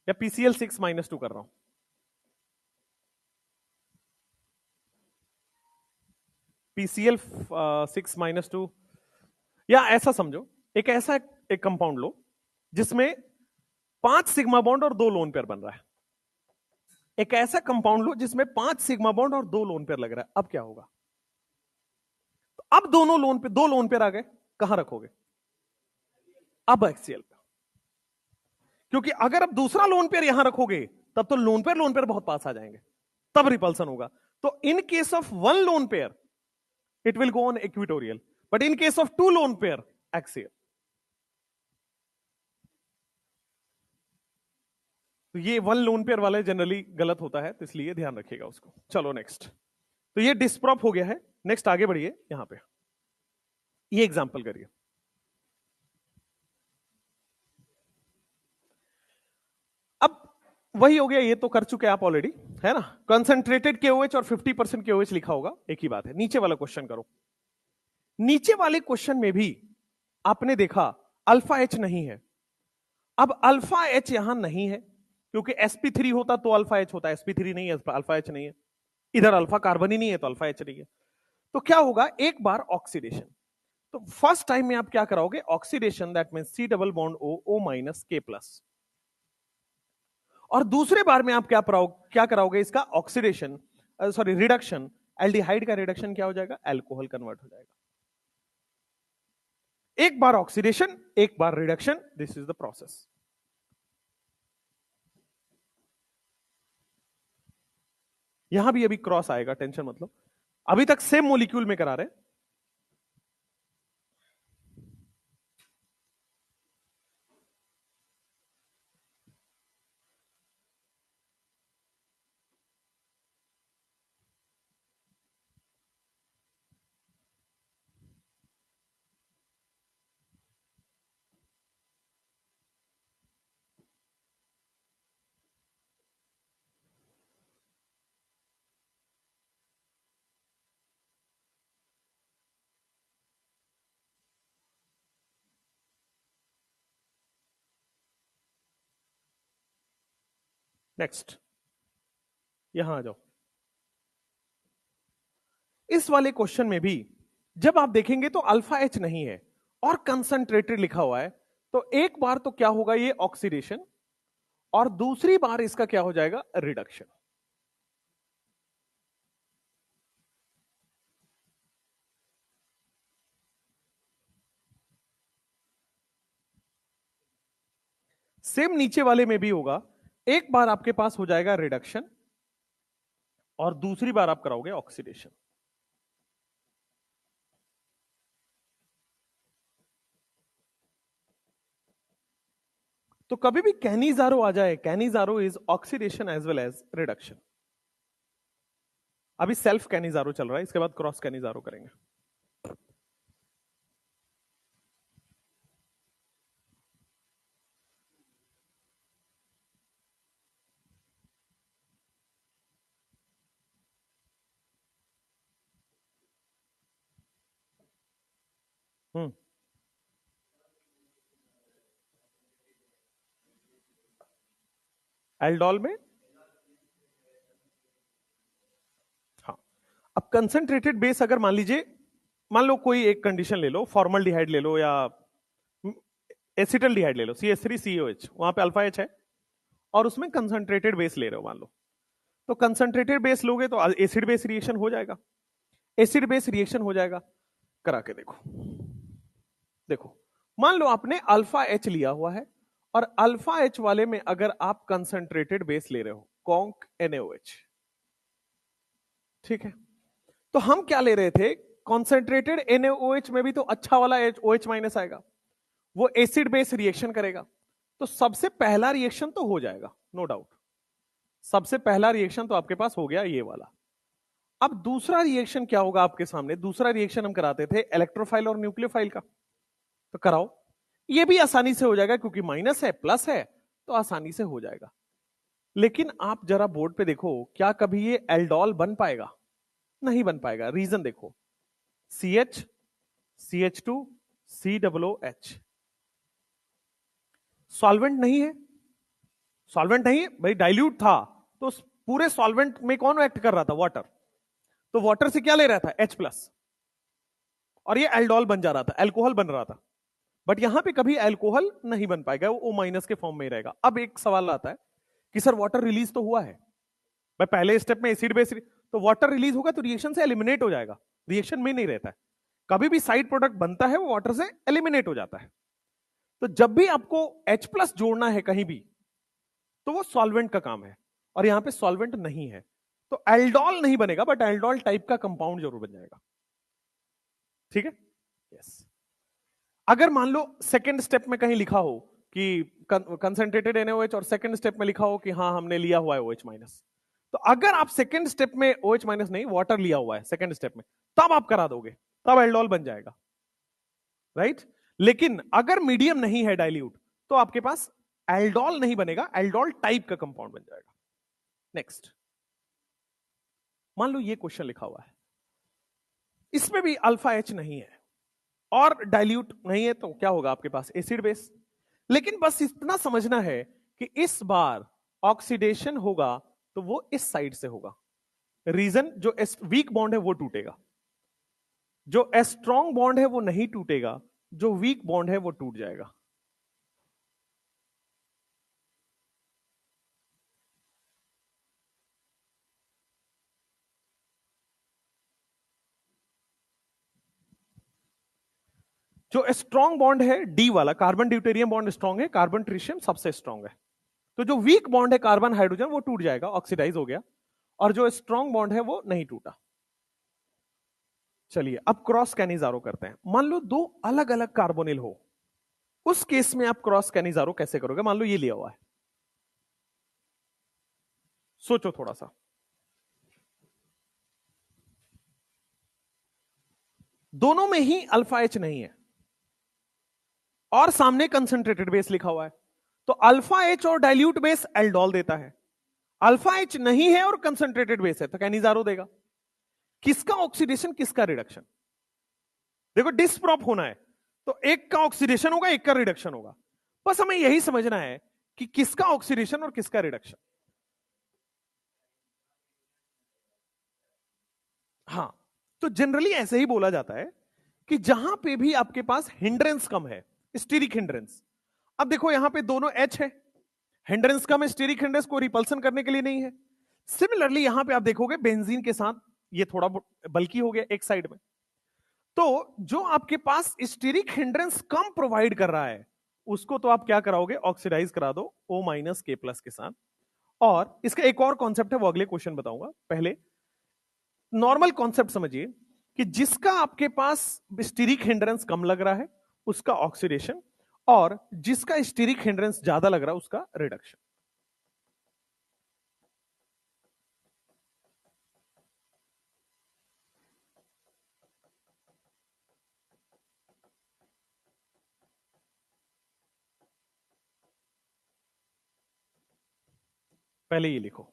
या PCl6-2 कर रहा हूं, PCl6-2, या ऐसा समझो एक ऐसा एक कंपाउंड लो जिसमें 5 सिग्मा बॉन्ड और 2 लोन पेयर बन रहा है। एक ऐसा कंपाउंड लो जिसमें 5 सिग्मा बॉन्ड और 2 लोन पेयर लग रहा है। अब क्या होगा? तो अब दोनों लोन पे 2 लोन पेयर आ गए, कहां रखोगे? अब एक्सियल पे, क्योंकि अगर अब दूसरा लोन पेयर यहां रखोगे तब तो लोन पेयर बहुत पास आ जाएंगे, तब रिपल्सन होगा। तो in case of 1 lone pair it will go on equatorial, but in case of 2 lone pair axial. तो ये 1 लोन पेयर वाले जनरली गलत होता है, तो इसलिए ध्यान रखिएगा उसको। चलो नेक्स्ट, तो ये डिस्प्रॉप हो गया है। नेक्स्ट आगे बढ़िए, यहां पे ये एग्जांपल करिए। अब वही हो गया, ये तो कर चुके आप ऑलरेडी, है ना? कंसंट्रेटेड KOH और 50% KOH लिखा होगा, एक ही बात है। नीचे वाला क्वेश्चन करो। नीचे वाले क्वेश्चन में भी आपने देखा अल्फा H नहीं है। अब अल्फा H यहां नहीं है क्योंकि sp3 होता तो अल्फा H होता, sp3 नहीं है, अल्फा H नहीं है। इधर अल्फा कार्बन ही नहीं है तो अल्फा H नहीं है। तो क्या होगा, एक बार ऑक्सीडेशन, तो फर्स्ट टाइम में आप क्या कराओगे? Oxidation, that means C double bond O K+। और दूसरे बार में आप क्या कराओगे? इसका ऑक्सीडेशन, सॉरी रिडक्शन, एल्डिहाइड का रिडक्शन क्या हो जाएगा? अल्कोहल कन्वर्ट हो जाएगा। एक बार ऑक्सीडेशन, एक बार reduction, this is the process. यहां भी अभी क्रॉस आएगा, टेंशन मतलब, अभी तक सेम मोलिक्यूल में करा रहे हैं। नेक्स्ट, यहां आ जाओ। इस वाले क्वेश्चन में भी जब आप देखेंगे तो अल्फा एच नहीं है और कंसंट्रेटेड लिखा हुआ है, तो एक बार तो क्या होगा, ये ऑक्सीडेशन, और दूसरी बार इसका क्या हो जाएगा, रिडक्शन। सेम नीचे वाले में भी होगा, एक बार आपके पास हो जाएगा रिडक्शन और दूसरी बार आप कराओगे ऑक्सीडेशन। तो कभी भी कैनिजारो आ जाए, Cannizzaro is oxidation as well as reduction. अभी सेल्फ कैनिजारो चल रहा है, इसके बाद क्रॉस कैनिजारो करेंगे। एल्डोल में, हाँ, अब कंसंट्रेटेड बेस अगर मान लीजिए, मान लो कोई एक कंडीशन ले लो, फॉर्मल्डिहाइड ले लो या एसिटल्डिहाइड ले लो, CH3COH, वहां पे अल्फा एच है और उसमें कंसंट्रेटेड बेस ले रहे हो मान लो, तो कंसंट्रेटेड बेस लोगे तो एसिड बेस रिएक्शन हो जाएगा, एसिड बेस रिएक्शन हो जाएगा। करा के देखो, देखो मान लो आपने अल्फा एच लिया हुआ है और अल्फा एच वाले में अगर आप कंसंट्रेटेड बेस ले रहे हो, कॉन्क NaOH, ठीक है, तो हम क्या ले रहे थे, कॉन्सेंट्रेटेड NaOH में भी तो अच्छा वाला OH माइनस आएगा, वो एसिड बेस रिएक्शन करेगा, तो सबसे पहला रिएक्शन तो हो जाएगा, नो डाउट, सबसे पहला रिएक्शन तो आपके पास हो गया ये वाला। अब दूसरा रिएक्शन क्या होगा आपके सामने, दूसरा रिएक्शन हम कराते थे इलेक्ट्रोफाइल और न्यूक्लियोफाइल का, तो कराओ, ये भी आसानी से हो जाएगा क्योंकि माइनस है प्लस है, तो आसानी से हो जाएगा। लेकिन आप जरा बोर्ड पे देखो, क्या कभी ये एल्डोल बन पाएगा, नहीं बन पाएगा। रीजन देखो, CH CH2 COOH, सॉल्वेंट नहीं है, सॉल्वेंट नहीं है भाई, डाइल्यूट था, तो पूरे सॉल्वेंट में कौन एक्ट कर रहा था, वाटर, तो वाटर से क्या ले रहा था, H+, और ये एल्डोल बन जा रहा था, एल्कोहल बन रहा था। बट यहां पे कभी एल्कोहल नहीं बन पाएगा, वो O- के फॉर्म में ही रहेगा। अब एक सवाल आता है कि सर वाटर रिलीज तो हुआ है भाई, पहले स्टेप में एसिड बेस, तो वाटर रिलीज होगा तो रिएक्शन से एलिमिनेट हो जाएगा, रिएक्शन में नहीं रहता है, कभी भी साइड प्रोडक्ट बनता है वो वाटर से एलिमिनेट हो जाता है। तो जब भी आपको H+ जोड़ना है कहीं भी, तो वो सॉल्वेंट का काम है, और यहां पे सॉल्वेंट नहीं है, तो एल्डोल नहीं बनेगा, बट एल्डोल टाइप का कंपाउंड जरूर बन जाएगा, ठीक है, यस। अगर मान लो सेकेंड स्टेप में कहीं लिखा हो कि कंसंट्रेटेड NaOH और सेकेंड स्टेप में लिखा हो कि हाँ हमने लिया हुआ है OH-, तो अगर आप सेकेंड स्टेप में OH- नहीं, वाटर लिया हुआ है सेकेंड स्टेप में, तब आप करा दोगे, तब एल्डोल बन जाएगा, राइट। लेकिन अगर मीडियम नहीं है डाइल्यूट, तो आपके पास एल्डोल नहीं बनेगा, एल्डोल टाइप का कंपाउंड बन जाएगा। नेक्स्ट, मान लो ये क्वेश्चन लिखा हुआ है, इसमें भी अल्फा एच नहीं है और डाइल्यूट नहीं है, तो क्या होगा आपके पास, एसिड बेस। लेकिन बस इतना समझना है कि इस बार ऑक्सीडेशन होगा तो वो इस साइड से होगा, रीजन जो वीक बॉन्ड है वो टूटेगा, जो स्ट्रॉन्ग बॉन्ड है वो नहीं टूटेगा, जो वीक बॉन्ड है वो टूट जाएगा। जो स्ट्रॉन्ग बॉन्ड है डी वाला, कार्बन ड्यूटेरियम बॉन्ड स्ट्रॉन्ग है, कार्बन ट्रिशियम सबसे स्ट्रॉन्ग है, तो जो वीक बॉन्ड है कार्बन हाइड्रोजन वो टूट जाएगा, ऑक्सीडाइज हो गया, और जो स्ट्रॉन्ग बॉन्ड है वो नहीं टूटा। चलिए अब क्रॉस कैनिजारो करते हैं। मान लो दो अलग अलग कार्बोनिल हो, उस केस में आप क्रॉस कैनिजारो कैसे करोगे। मान लो ये लिया हुआ है, सोचो थोड़ा सा, दोनों में ही अल्फा एच नहीं है और सामने कंसंट्रेटेड बेस लिखा हुआ है, तो अल्फा एच और डाइल्यूट बेस एल्डोल देता है, अल्फा एच नहीं है और कंसंट्रेटेड बेस है तो कैनिजारो देगा। किसका ऑक्सीडेशन किसका रिडक्शन, देखो डिसप्रॉप होना है तो एक का ऑक्सीडेशन होगा एक का रिडक्शन होगा, बस हमें यही समझना है कि किसका ऑक्सीडेशन और किसका रिडक्शन। हाँ, तो जनरली ऐसे ही बोला जाता है कि जहां पे भी आपके पास हिंड्रेंस कम है, स्टीरिक हिंड्रेंस। अब देखो यहां पे दोनों एच है, हिंड्रेंस कम है, स्टीरिक हिंड्रेंस को रिपल्सन करने के लिए नहीं है। सिमिलरली यहां पे आप देखोगे बेंजीन के साथ ये थोड़ा बल्कि हो गया एक साइड में। तो जो आपके पास स्टीरिक हिंड्रेंस कम प्रोवाइड कर रहा है उसको तो आप क्या कराओगे, ऑक्सीडाइज करा दो O माइनस K प्लस के साथ। और इसका एक और कॉन्सेप्ट है, वो अगले क्वेश्चन बताऊंगा। पहले नॉर्मल कॉन्सेप्ट समझिए कि जिसका आपके पास स्टीरिक हिंड्रेंस कम लग रहा है उसका ऑक्सीडेशन, और जिसका स्टीरिक हिंड्रेंस ज्यादा लग रहा है उसका रिडक्शन। पहले ये लिखो।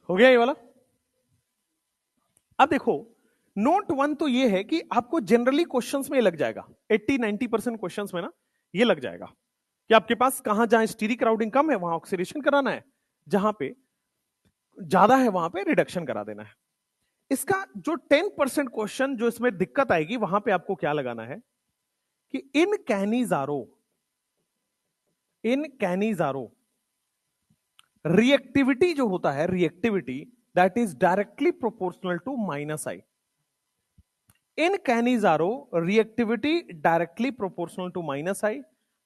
हो गया ये वाला। अब देखो, नोट वन तो ये है कि आपको जनरली क्वेश्चंस में ये लग जाएगा, 80-90% क्वेश्चंस में ना ये लग जाएगा कि आपके पास कहां जहां स्टीरिक क्राउडिंग कम है वहां ऑक्सीडेशन कराना है, जहां पे ज्यादा है वहां पे रिडक्शन करा देना है। इसका जो 10% क्वेश्चन जो इसमें दिक्कत आएगी वहां पे आपको क्या लगाना है कि इन कैनिजारो रिएक्टिविटी जो होता है, reactivity that is directly proportional to minus I. In Cannizzaro reactivity directly proportional to minus I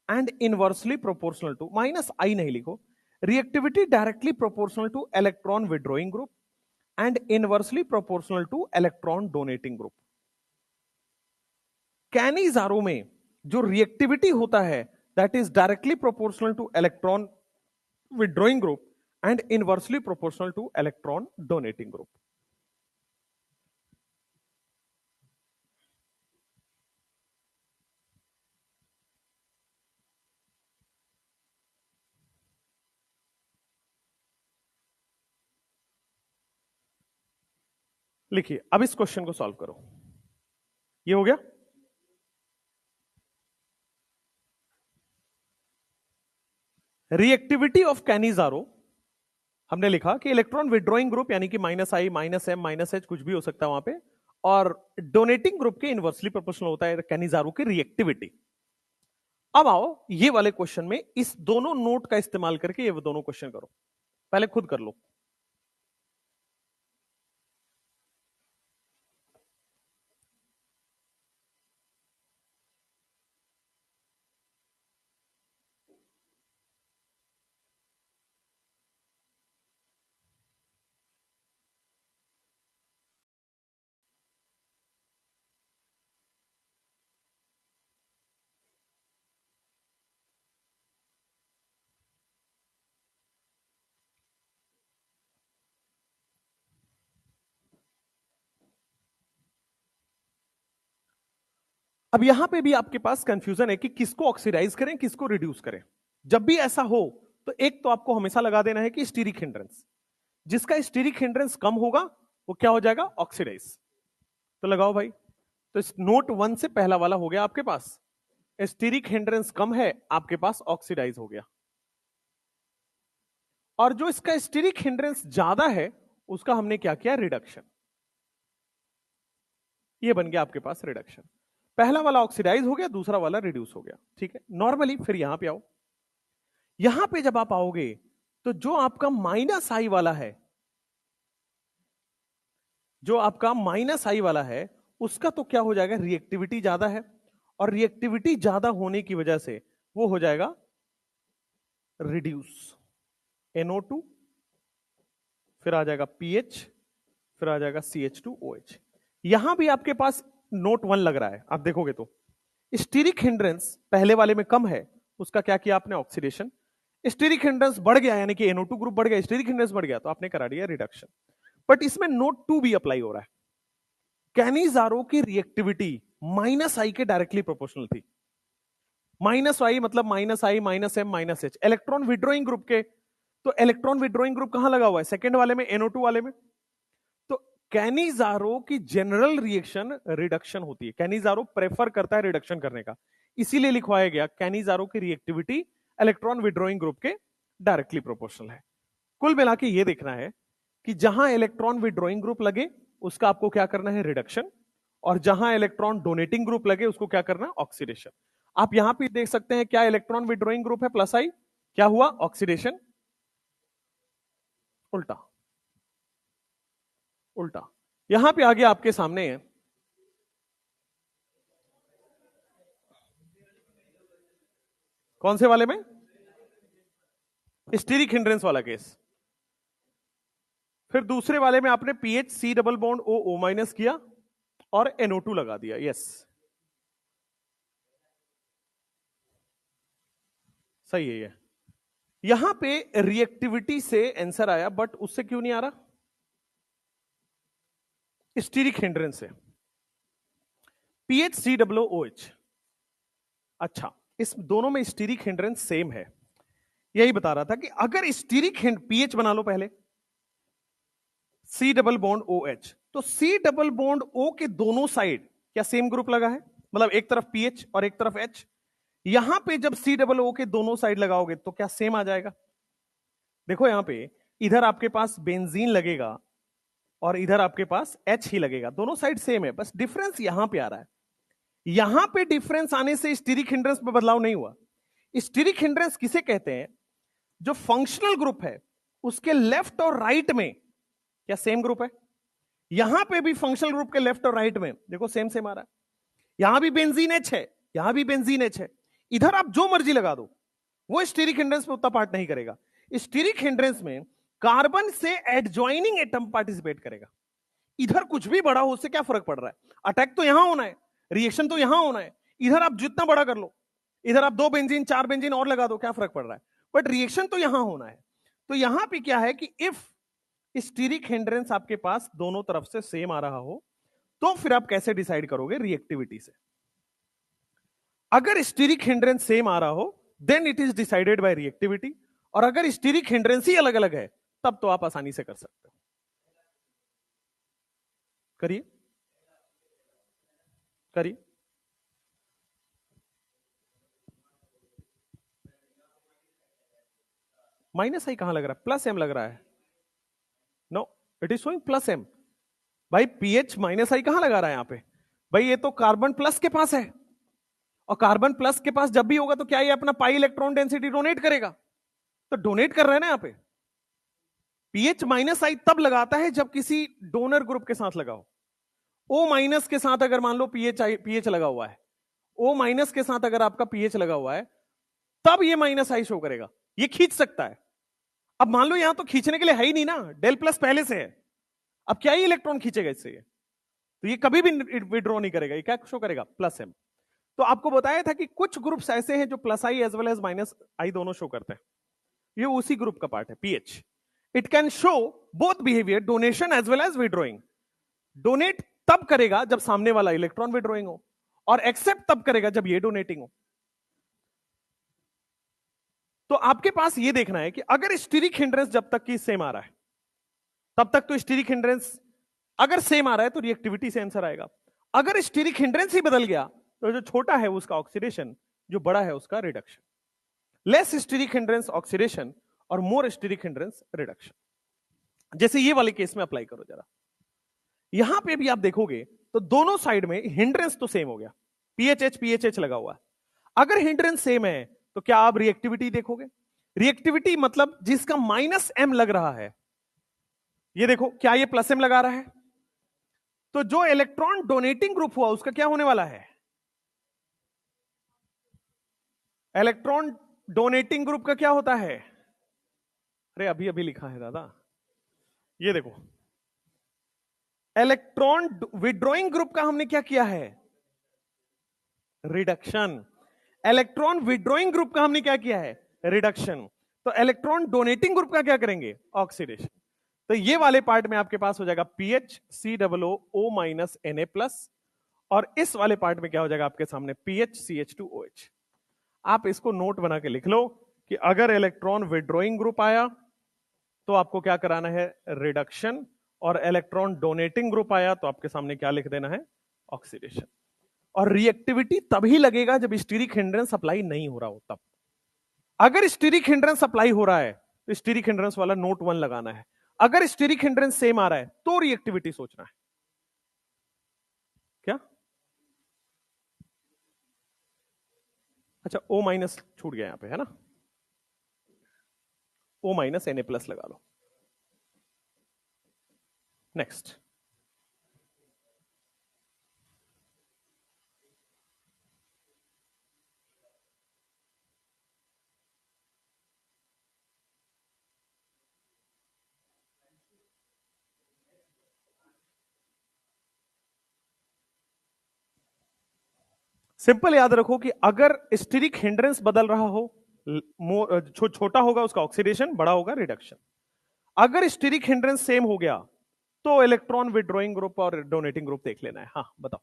and inversely proportional to, minus I नहीं लिखो, reactivity directly proportional to electron withdrawing group and inversely proportional to electron donating group. Cannizzaro में जो reactivity होता है that is directly proportional to electron withdrawing group and inversely proportional to electron donating group. लिखिए, अब इस question को solve करो। ये हो गया। रिएक्टिविटी ऑफ कैनिजारो हमने लिखा कि इलेक्ट्रॉन विड्रॉइंग ग्रुप यानी कि माइनस आई माइनस एम माइनस एच कुछ भी हो सकता है वहां पे, और डोनेटिंग ग्रुप के इनवर्सली प्रोपोर्शनल होता है कैनिजारो की रिएक्टिविटी। अब आओ ये वाले क्वेश्चन में इस दोनों नोट का इस्तेमाल करके ये दोनों क्वेश्चन करो। पहले खुद कर लो। अब यहां पे भी आपके पास कंफ्यूजन है कि किसको ऑक्सीडाइज करें किसको रिड्यूस करें। जब भी ऐसा हो तो एक तो आपको हमेशा लगा देना है कि स्टीरिक हिंड्रेंस, जिसका स्टीरिक हिंड्रेंस कम होगा वो क्या हो जाएगा, ऑक्सीडाइज। तो लगाओ भाई। तो इस नोट वन से पहला वाला हो गया आपके पास, स्टीरिक हिंड्रेंस कम है आपके पास ऑक्सीडाइज हो गया, और जो इसका स्टीरिक हिंड्रेंस ज्यादा है उसका हमने क्या किया, रिडक्शन। ये बन गया आपके पास रिडक्शन। पहला वाला ऑक्सीडाइज हो गया, दूसरा वाला रिड्यूस हो गया, ठीक है। नॉर्मली फिर यहां पे आओ, यहां पे जब आप आओगे तो जो आपका माइनस आई वाला है, जो आपका माइनस आई वाला है उसका तो क्या हो जाएगा, रिएक्टिविटी ज्यादा है, और रिएक्टिविटी ज्यादा होने की वजह से वो हो जाएगा रिड्यूस NO2, फिर आ जाएगा पीएच, फिर आ जाएगा CH2OH। यहां भी आपके पास नोट 1 लग रहा है, आप देखोगे तो स्टीरिक हिंड्रेंस पहले वाले में कम है, उसका क्या किया आपने? ऑक्सीडेशन। स्टीरिक हिंड्रेंस बढ़ गया, यानी कि NO2 ग्रुप बढ़ गया, स्टीरिक हिंड्रेंस बढ़ गया, तो आपने करा दिया रिडक्शन। बट इसमें नोट 2 भी अप्लाई हो रहा है। कैनिजारो की रिएक्टिविटी -I के डायरेक्टली प्रोपोर्शनल थी। -I मतलब -I, -M, -H, electron withdrawing group के। तो इलेक्ट्रॉन विड्रॉइंग ग्रुप कहां लगा हुआ है? सेकंड वाले में, NO2 वाले में। तो कैनिजारो की जनरल रिएक्शन रिडक्शन होती है, कैनिजारो प्रेफर करता है रिडक्शन करने का, इसीलिए लिखवाया गया कैनिजारो की रिएक्टिविटी इलेक्ट्रॉन विड्रॉइंग ग्रुप के डायरेक्टली प्रोपोर्शनल है। कुल मिला के ये देखना है कि जहां इलेक्ट्रॉन विड्रॉइंग ग्रुप लगे उसका आपको क्या करना है? रिडक्शन। और जहां इलेक्ट्रॉन डोनेटिंग ग्रुप लगे उसको क्या करना है? ऑक्सीडेशन। आप यहां पे देख सकते हैं, क्या इलेक्ट्रॉन विड्रॉइंग ग्रुप है +I, क्या हुआ? ऑक्सीडेशन। उल्टा उल्टा यहां पे आगे आपके सामने है, कौन से वाले में? स्टीरिक हिंड्रेंस वाला केस। फिर दूसरे वाले में आपने pH C double bond O किया और NO2 लगा दिया। यस, सही है ये। यहां पे रिएक्टिविटी से आंसर आया, बट उससे क्यों नहीं आ रहा? स्टीरिक हिंड्रेंस से। PHCOOH। अच्छा, इस दोनों में स्टीरिक हिंड्रेंस सेम है, यही बता रहा था कि अगर स्टीरिक पीएच बना लो पहले, C डबल बॉन्ड OH, तो C डबल बॉन्ड O के दोनों साइड क्या सेम ग्रुप लगा है? मतलब एक तरफ PH और एक तरफ H। यहां पे जब C डबल O के दोनों साइड लगाओगे तो क्या सेम आ जाएगा? देखो यहां पे, इधर आपके पास बेंजीन लगेगा और इधर आपके पास H ही लगेगा, दोनों साइड सेम है, बस डिफरेंस यहां पे आ रहा है। यहां पे डिफरेंस आने से स्टीरिक हिंड्रेंस में बदलाव नहीं हुआ। स्टीरिक हिंड्रेंस किसे कहते हैं? जो फंक्शनल ग्रुप है उसके लेफ्ट और राइट में क्या सेम ग्रुप है? यहां पे भी फंक्शनल ग्रुप के लेफ्ट और राइट में देखो सेम सेम आ रहा है। यहां भी बेंजीन H है, यहां भी बेंजीन H है, इधर आप जो मर्जी लगा दो, वो स्टीरिक हिंड्रेंस में उतना पार्ट नहीं करेगा। स्टीरिक हिंड्रेंस में कार्बन से एडजॉइनिंग एटम पार्टिसिपेट करेगा। इधर कुछ भी बड़ा हो उससे क्या फर्क पड़ रहा है? अटैक तो यहां होना है, रिएक्शन तो यहां होना है, इधर आप जितना बड़ा कर लो, इधर आप 2 बेंजीन 4 बेंजीन और लगा दो, क्या फर्क पड़ रहा है? बट रिएक्शन तो यहां होना है। तो यहां पे क्या है कि इफ स्टीरिक हिंड्रेंस आपके पास दोनों तरफ से सेम आ रहा हो तो फिर आप कैसे डिसाइड करोगे? रिएक्टिविटी से। अगर स्टीरिक हिंड्रेंस सेम आ रहा हो then it is decided by reactivity, और अगर स्टीरिक हिंड्रेंस ही अलग अलग है तब तो आप आसानी से कर सकते हो। करिए करिए। -I कहां लग रहा है? +M लग रहा है। No, it is showing +M। भाई पीएच -I कहां लगा रहा है यहां पे? भाई ये तो कार्बन प्लस के पास है, और कार्बन प्लस के पास जब भी होगा तो क्या ये अपना पाई इलेक्ट्रॉन डेंसिटी डोनेट करेगा? तो डोनेट कर रहा है ना यहां पे। पीएच -I तब लगाता है जब किसी डोनर ग्रुप के साथ लगाओ। O- के साथ अगर मान लो पीएच लगा हुआ है, O- के साथ अगर आपका पीएच लगा हुआ है, तब ये -I शो करेगा, ये खींच सकता है। अब मान लो यहां तो खींचने के लिए है ही नहीं ना, डेल प्लस पहले से है, अब क्या ही इलेक्ट्रॉन खींचेगा इससे? तो ये कभी भी विड्रॉ नहीं करेगा, ये क्या शो करेगा? +M। तो आपको बताया था कि कुछ ग्रुप्स ऐसे हैं जो +I as well as -I दोनों शो करते हैं, ये उसी ग्रुप का पार्ट है PH. It can show both behaviour, donation as well as withdrawing. Donate तब करेगा जब सामने वाला इलेक्ट्रॉन विड्रॉइंग हो, और एक्सेप्ट तब करेगा जब ये डोनेटिंग हो। तो आपके पास ये देखना है कि अगर स्टीरिक हिंड्रेंस जब तक की सेम आ रहा है तब तक तो स्टीरिक हिंड्रेंस अगर सेम आ रहा है तो रिएक्टिविटी से आंसर आएगा। अगर स्टीरिक हिंड्रेंस ही बदल गया तो जो छोटा है उसका ऑक्सीडेशन, जो बड़ा है उसका reduction. Less steric hindrance oxidation और मोर स्टीरिक हिंड्रेंस रिडक्शन। जैसे ये वाले केस में अप्लाई करो जरा, यहां पे भी आप देखोगे तो दोनों साइड में हिंड्रेंस तो सेम हो गया, पीएचएच लगा हुआ है। अगर हिंड्रेंस सेम है तो क्या आप रिएक्टिविटी देखोगे? रिएक्टिविटी मतलब जिसका -M लग रहा है, ये देखो क्या ये +M लगा रहा है, तो जो इलेक्ट्रॉन डोनेटिंग ग्रुप हुआ उसका क्या होने वाला है? इलेक्ट्रॉन डोनेटिंग ग्रुप का क्या होता है? अरे अभी अभी लिखा है दादा, ये देखो, इलेक्ट्रॉन विड्रॉइंग ग्रुप का हमने क्या किया है? रिडक्शन। इलेक्ट्रॉन विड्रॉइंग ग्रुप का हमने क्या किया है? रिडक्शन। तो इलेक्ट्रॉन डोनेटिंग ग्रुप का क्या करेंगे? ऑक्सीडेशन। तो ये वाले पार्ट में आपके पास हो जाएगा PH C double O minus N A plus, और इस वाले पार्ट में क्या हो जाएगा आपके सामने? PH C H two O H. आप इसको नोट बना के लिख लो कि अगर इलेक्ट्रॉन विड्रॉइंग ग्रुप आया तो आपको क्या कराना है? रिडक्शन। और इलेक्ट्रॉन डोनेटिंग ग्रुप आया तो आपके सामने क्या लिख देना है? ऑक्सीडेशन। और रिएक्टिविटी तभी लगेगा जब स्टीरिक हिंड्रेंस अप्लाई नहीं हो रहा हो तब। अगर स्टीरिक हिंड्रेंस अप्लाई हो रहा है तो स्टीरिक हिंड्रेंस वाला नोट 1 लगाना है। अगर स्टीरिक हिंड्रेंस सेम आ रहा है तो रिएक्टिविटी सोचना है। क्या? अच्छा, ओ माइनस छूट गया यहां पे, है ना? O minus N A plus लगा लो। नेक्स्ट, सिंपल याद रखो कि अगर स्टीरिक हिंड्रेंस बदल रहा हो, छोटा होगा उसका ऑक्सीडेशन, बड़ा होगा रिडक्शन। अगर स्टीरिक हिंड्रेंस सेम हो गया तो इलेक्ट्रॉन विड्रॉइंग ग्रुप और डोनेटिंग ग्रुप देख लेना है। हाँ बताओ।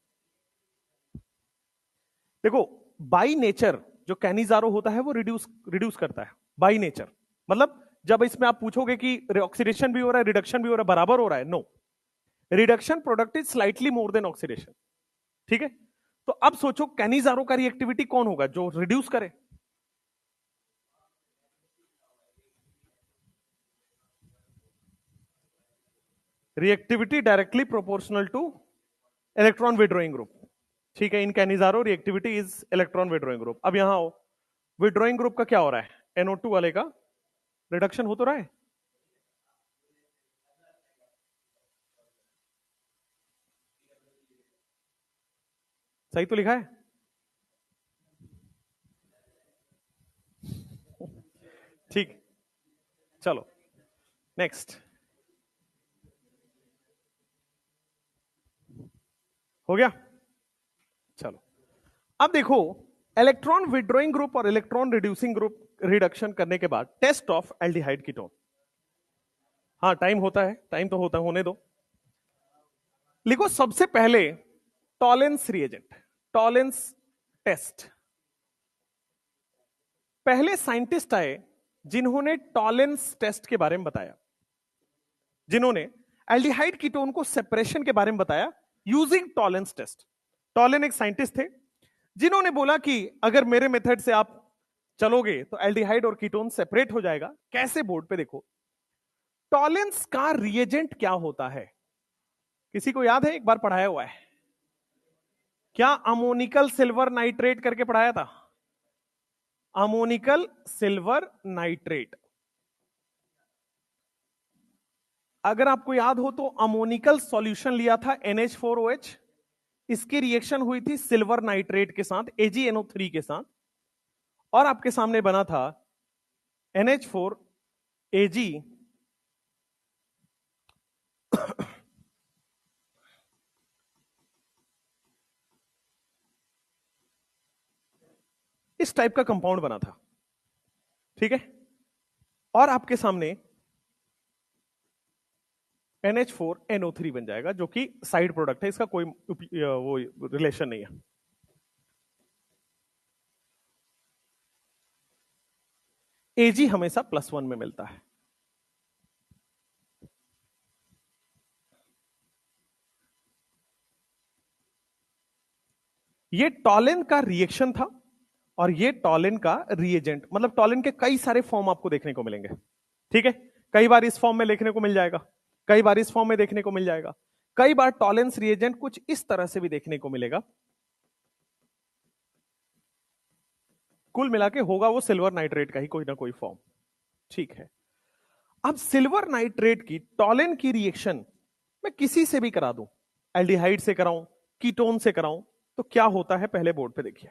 देखो, बाई नेचर जो कैनिजारो होता है वो रिड्यूस रिड्यूस करता है बाई नेचर। मतलब जब इसमें आप पूछोगे कि ऑक्सीडेशन भी हो रहा है रिडक्शन भी हो रहा है, बराबर हो रहा है, no, reduction product is slightly more than oxidation. ठीक है, तो अब सोचो कैनिजारो का रिएक्टिविटी कौन होगा? जो रिड्यूस करे। Reactivity directly proportional to electron withdrawing group. ठीक है, in Cannizzaro reactivity is electron withdrawing group. अब यहां आओ, विड्रॉइंग ग्रुप का क्या हो रहा है? NO2 वाले का रिडक्शन हो तो रहा है। सही तो लिखा है। ठीक, चलो नेक्स्ट। हो गया? चलो, अब देखो, इलेक्ट्रॉन विड्रॉइंग ग्रुप और इलेक्ट्रॉन रिड्यूसिंग ग्रुप रिडक्शन करने के बाद टेस्ट ऑफ एल्डिहाइड कीटोन। हाँ टाइम होता है, टाइम तो होता है, होने दो। लिखो सबसे पहले टॉलेंस रिएजेंट, टॉलेंस टेस्ट। पहले साइंटिस्ट आए जिन्होंने टॉलेंस टेस्ट के बारे में बताया, जिन्होंने एल्डिहाइड कीटोन को सेपरेशन के बारे में बताया यूजिंग टॉलेंस टेस्ट। टॉलेन एक साइंटिस्ट थे जिन्होंने बोला कि अगर मेरे मेथड से आप चलोगे तो एल्डिहाइड और कीटोन सेपरेट हो जाएगा। कैसे? बोर्ड पे देखो, टॉलेंस का रिएजेंट क्या होता है? किसी को याद है? एक बार पढ़ाया हुआ है क्या? अमोनिकल सिल्वर नाइट्रेट करके पढ़ाया था। अमोनिकल सिल्वर नाइट्रेट, अगर आपको याद हो तो अमोनिकल सॉल्यूशन लिया था NH4OH, इसकी रिएक्शन हुई थी सिल्वर नाइट्रेट के साथ AgNO3 के साथ, और आपके सामने बना था NH4Ag इस टाइप का कंपाउंड बना था। ठीक है, और आपके सामने NH4NO3 बन जाएगा जो कि साइड प्रोडक्ट है, इसका कोई वो रिलेशन नहीं है। Ag हमेशा +1 में मिलता है। ये टॉलेन का रिएक्शन था और ये टॉलेन का रिएजेंट। मतलब टॉलेन के कई सारे फॉर्म आपको देखने को मिलेंगे। ठीक है, कई बार इस फॉर्म में देखने को मिल जाएगा, कई बार इस फॉर्म में देखने को मिल जाएगा, कई बार टॉलेंस रिएजेंट कुछ इस तरह से भी देखने को मिलेगा। कुल मिला के होगा वो सिल्वर नाइट्रेट का ही कोई ना कोई फॉर्म। ठीक है, अब सिल्वर नाइट्रेट की टॉलेन की रिएक्शन मैं किसी से भी करा दूं, एल्डिहाइड से कराऊं, कीटोन से कराऊं, तो क्या होता है? पहले बोर्ड पे देखिए।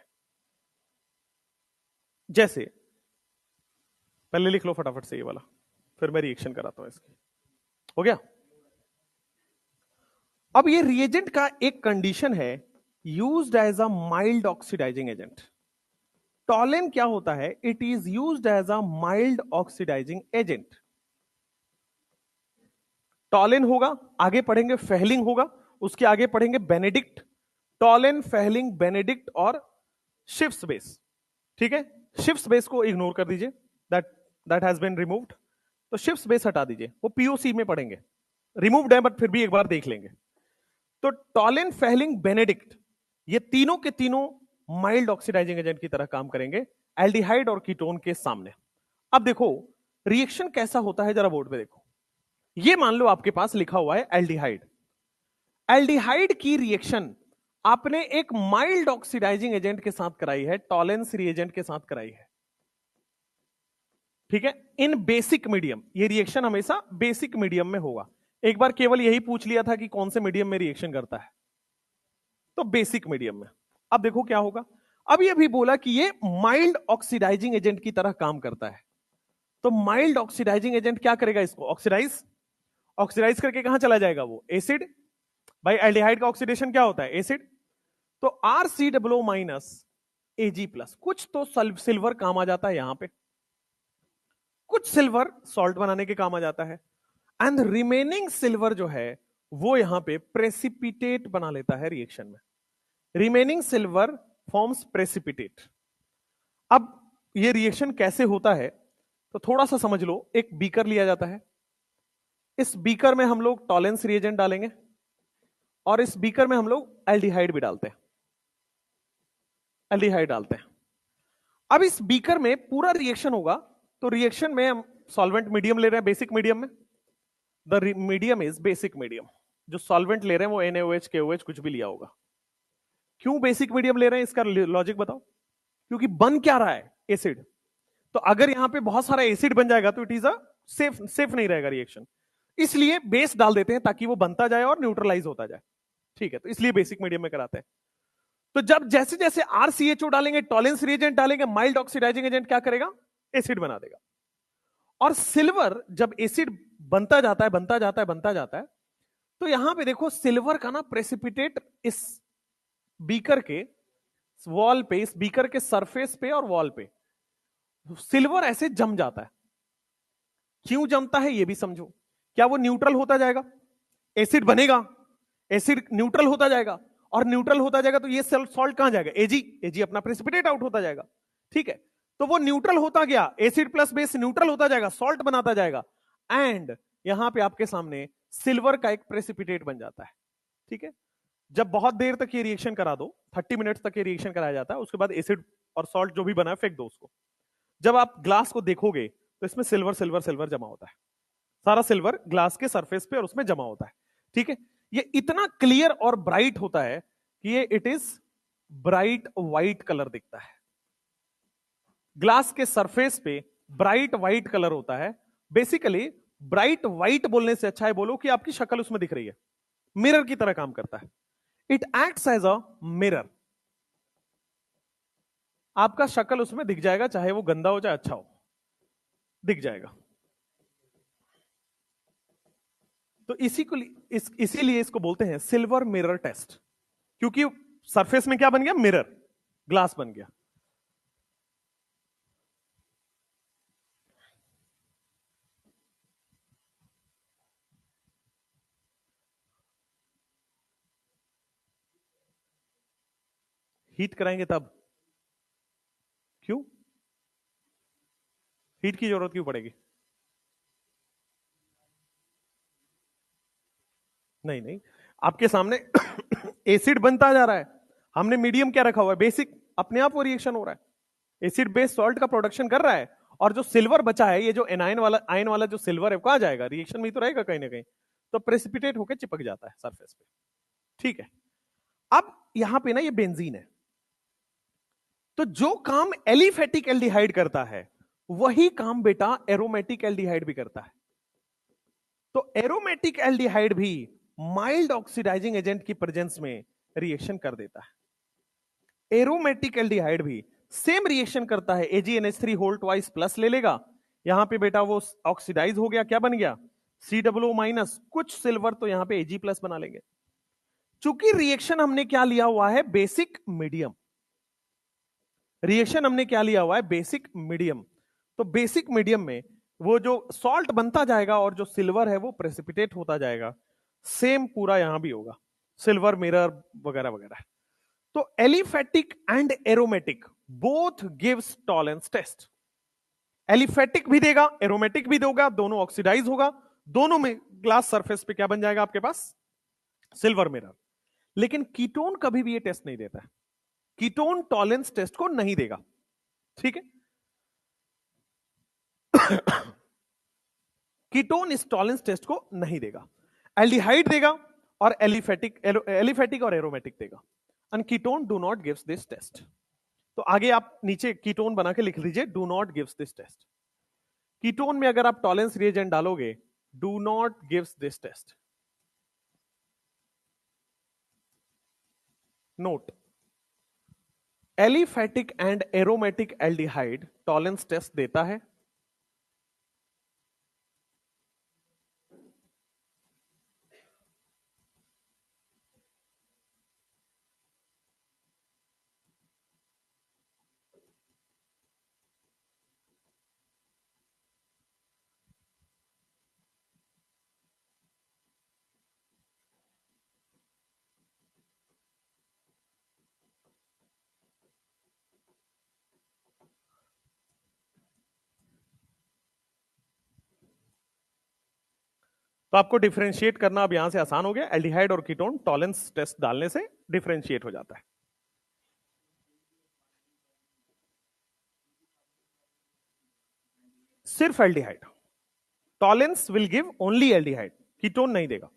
जैसे पहले लिख लो फटाफट से ये वाला, फिर मैं रिएक्शन कराता हूं इसकी। हो गया। अब ये रिएजेंट का एक कंडीशन है, used as a mild oxidising agent. Tollen क्या होता है? It is used as a mild oxidising agent. Tollen होगा, आगे पढ़ेंगे फेहलिंग होगा, उसके आगे पढ़ेंगे बेनेडिक्ट। टॉलेन, फेहलिंग, बेनेडिक्ट और शिफ्स बेस। ठीक है, शिफ्स बेस को इग्नोर कर दीजिए, that that has been removed. तो शिफ्स बेस हटा दीजिए, वो पीओसी में पढ़ेंगे, रिमूव्ड है बट फिर भी एक बार देख लेंगे। तो टॉलेन, फेहलिंग, बेनेडिक्ट, ये तीनों के तीनों माइल्ड ऑक्सीडाइजिंग एजेंट की तरह काम करेंगे एल्डिहाइड और कीटोन के सामने। अब देखो रिएक्शन कैसा होता है, जरा बोर्ड पे देखो। ये मान लो आपके पास लिखा हुआ है एल्डिहाइड। एल्डिहाइड की रिएक्शन आपने एक माइल्ड ऑक्सीडाइजिंग एजेंट के साथ कराई है, टॉलेंस रिएजेंट के साथ कराई है। ठीक है, इन बेसिक मीडियम। ये रिएक्शन हमेशा बेसिक मीडियम में होगा। एक बार केवल यही पूछ लिया था कि कौन से मीडियम में रिएक्शन करता है, तो बेसिक मीडियम में। अब देखो क्या होगा। अब ये भी बोला कि ये माइल्ड ऑक्सीडाइजिंग एजेंट की तरह काम करता है। तो माइल्ड ऑक्सीडाइजिंग एजेंट क्या करेगा? इसको ऑक्सीडाइज, ऑक्सीडाइज करके कहां चला जाएगा? वो एसिड। भाई एल्डिहाइड का ऑक्सीडेशन क्या होता है? एसिड। तो RCOO माइनस Ag प्लस, कुछ तो सिल्वर काम आ जाता है यहां पे, कुछ सिल्वर सॉल्ट बनाने के काम आ जाता है, एंड रिमेनिंग सिल्वर जो है वो यहां पे प्रेसिपिटेट बना लेता है रिएक्शन में। Remaining silver forms precipitate. अब ये रिएक्शन कैसे होता है तो थोड़ा सा समझ लो। एक बीकर लिया जाता है, इस बीकर में हम लोग टॉलेंस रिएजेंट डालेंगे और इस बीकर में हम लोग एल्डिहाइड भी डालते हैं, एल्डिहाइड डालते हैं। अब इस बीकर में पूरा रिएक्शन होगा, तो रिएक्शन में हम सॉल्वेंट मीडियम ले रहे हैं, बेसिक मीडियम में। The medium is basic medium. जो सॉल्वेंट ले रहे हैं वो NaOH, KOH कुछ भी लिया होगा। क्यों बेसिक मीडियम ले रहे हैं, इसका लॉजिक बताओ। क्योंकि बन क्या रहा है? एसिड। तो अगर यहां पे बहुत सारा एसिड बन जाएगा तो इट इज अ सेफ नहीं रहेगा रिएक्शन, इसलिए बेस डाल देते हैं ताकि वो बनता जाए और न्यूट्रलाइज होता जाए। ठीक है, तो इसलिए बेसिक मीडियम में कराते हैं। तो जब जैसे जैसे RCHO डालेंगे, टॉलेंस रिएजेंट डालेंगे, माइल्ड ऑक्सीडाइजिंग एजेंट क्या करेगा? एसिड बना देगा। और सिल्वर जब एसिड बनता जाता है, बनता जाता है, बनता जाता है, तो यहां पे देखो सिल्वर का ना प्रेसिपिटेट इस बीकर के वॉल पे, इस बीकर के सरफेस पे और वॉल पे सिल्वर ऐसे जम जाता है। क्यों जमता है ये भी समझो। क्या वो न्यूट्रल होता जाएगा? एसिड बनेगा, एसिड न्यूट्रल होता जाएगा, और न्यूट्रल होता जाएगा तो ये सॉल्ट कहां जाएगा? Ag। Ag अपना प्रेसिपिटेट आउट होता जाएगा। ठीक है, तो वो न्यूट्रल होता गया, एसिड प्लस बेस न्यूट्रल होता जाएगा, सॉल्ट बनाता जाएगा, एंड यहां पे आपके सामने सिल्वर का एक प्रेसिपिटेट बन जाता है। ठीक है, जब बहुत देर तक ये रिएक्शन करा दो, 30 मिनट्स तक ये रिएक्शन कराया जाता है, उसके बाद एसिड और सॉल्ट जो भी बना है फेंक दो उसको। जब आप ग्लास को देखोगे तो इसमें सिल्वर सिल्वर सिल्वर जमा होता है, सारा सिल्वर ग्लास के सरफेस पे और उसमें जमा होता है। ठीक है, ये इतना क्लियर और ब्राइट होता है कि ये it is bright white colour दिखता है। ग्लास के सरफेस पे ब्राइट व्हाइट कलर होता है। बेसिकली ब्राइट व्हाइट बोलने से अच्छा है बोलो कि आपकी शक्ल उसमें दिख रही है, मिरर की तरह काम करता है। It acts as a mirror. आपका शक्ल उसमें दिख जाएगा, चाहे वो गंदा हो चाहे अच्छा हो, दिख जाएगा। तो इसीलिए इसको बोलते हैं सिल्वर मिरर टेस्ट, क्योंकि सरफेस में क्या बन गया? मिरर, ग्लास बन गया। हीट कराएंगे तब। क्यों हीट की जरूरत क्यों पड़ेगी? नहीं नहीं, आपके सामने एसिड बनता जा रहा है, हमने मीडियम क्या रखा हुआ है? बेसिक। अपने आप वो रिएक्शन हो रहा है, एसिड बेस सॉल्ट का प्रोडक्शन कर रहा है, और जो सिल्वर बचा है, ये जो एनायन वाला, आयन वाला जो सिल्वर है, कहां जाएगा? रिएक्शन में ही तो रहेगा कहीं ना कहीं, तो प्रेसिपिटेट होकर चिपक जाता है सरफेस पे। ठीक है, अब यहां पे ना ये बेंजीन है, तो जो काम एलिफेटिक एल्डिहाइड करता है वही काम बेटा एरोमेटिक एल्डिहाइड भी करता है। तो एरोमेटिक एल्डिहाइड भी माइल्ड ऑक्सीडाइजिंग एजेंट की प्रेजेंस में रिएक्शन कर देता है। एरोमेटिक एल्डिहाइड भी सेम रिएक्शन करता है, AgNH3 होल ट्वाइस प्लस ले लेगा, यहां पे बेटा वो ऑक्सीडाइज हो गया, क्या बन गया, COO माइनस, कुछ सिल्वर तो यहां पे Ag प्लस बना लेंगे। चूंकि रिएक्शन हमने क्या लिया हुआ है, बेसिक मीडियम, रिएक्शन हमने क्या लिया हुआ है, बेसिक मीडियम। तो बेसिक मीडियम में वो जो सॉल्ट बनता जाएगा और जो सिल्वर है वो प्रेसिपिटेट होता जाएगा। सेम पूरा यहां भी होगा, सिल्वर मिरर वगैरह वगैरह। तो aliphatic and aromatic both gives Tollens test. Aliphatic भी देगा, एरोमेटिक भी देगा, दोनों ऑक्सीडाइज होगा, दोनों में ग्लास सरफेस पे क्या बन जाएगा आपके पास, सिल्वर मिरर। लेकिन कीटोन कभी भी ये टेस्ट नहीं देता है, कीटोन टॉलेंस टेस्ट को नहीं देगा, ठीक है। कीटोन इस टॉलेंस टेस्ट को नहीं देगा, एल्डिहाइड देगा और एलिफेटिक और एरोमेटिक देगा। And ketone do not gives this test. तो आगे आप नीचे कीटोन बना के लिख लीजिए, do not gives this test. Ketone में अगर आप टॉलेंस रिएजेंट डालोगे, do not gives this test. Note, aliphatic and aromatic aldehyde Tollens test देता है। तो आपको डिफरेंशिएट करना अब यहां से आसान हो गया, एल्डिहाइड और कीटोन टॉलेंस टेस्ट डालने से डिफरेंशिएट हो जाता है। सिर्फ aldehyde, Tollens will give only aldehyde, ketone नहीं देगा।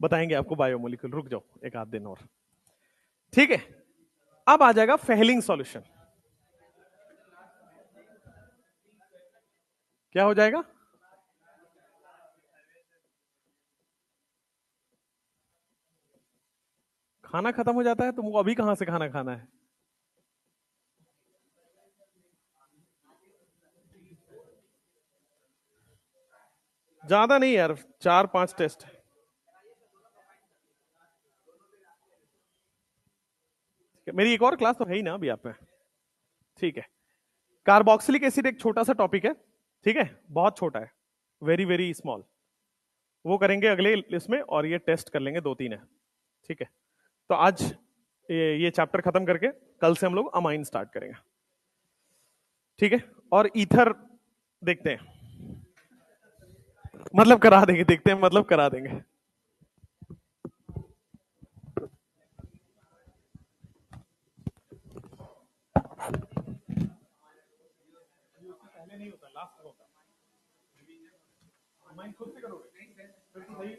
बताएंगे आपको बायोमोलिक्यूल, रुक जाओ एक आध दिन और, ठीक है। अब आ जाएगा फेहलिंग सॉल्यूशन। क्या हो जाएगा, खाना खत्म हो जाता है, तुमको अभी कहां से खाना खाना है। ज्यादा नहीं यार, 4-5 टेस्ट। मेरी एक और क्लास तो है ही ना अभी आप में, ठीक है। कार्बोक्सिलिक एसिड एक छोटा सा टॉपिक है, ठीक है, बहुत छोटा है, वेरी वेरी स्मॉल। वो करेंगे अगले इसमें, और ये टेस्ट कर लेंगे 2-3 है, ठीक है। तो आज ये चैप्टर खत्म करके कल से हम लोग अमाइन स्टार्ट करेंगे, ठीक है। और ईथर देखते हैं, मतलब करा देंगे, देखते हैं मतलब करा देंगे। नहीं होता, लास्ट होता, खुद से करोगे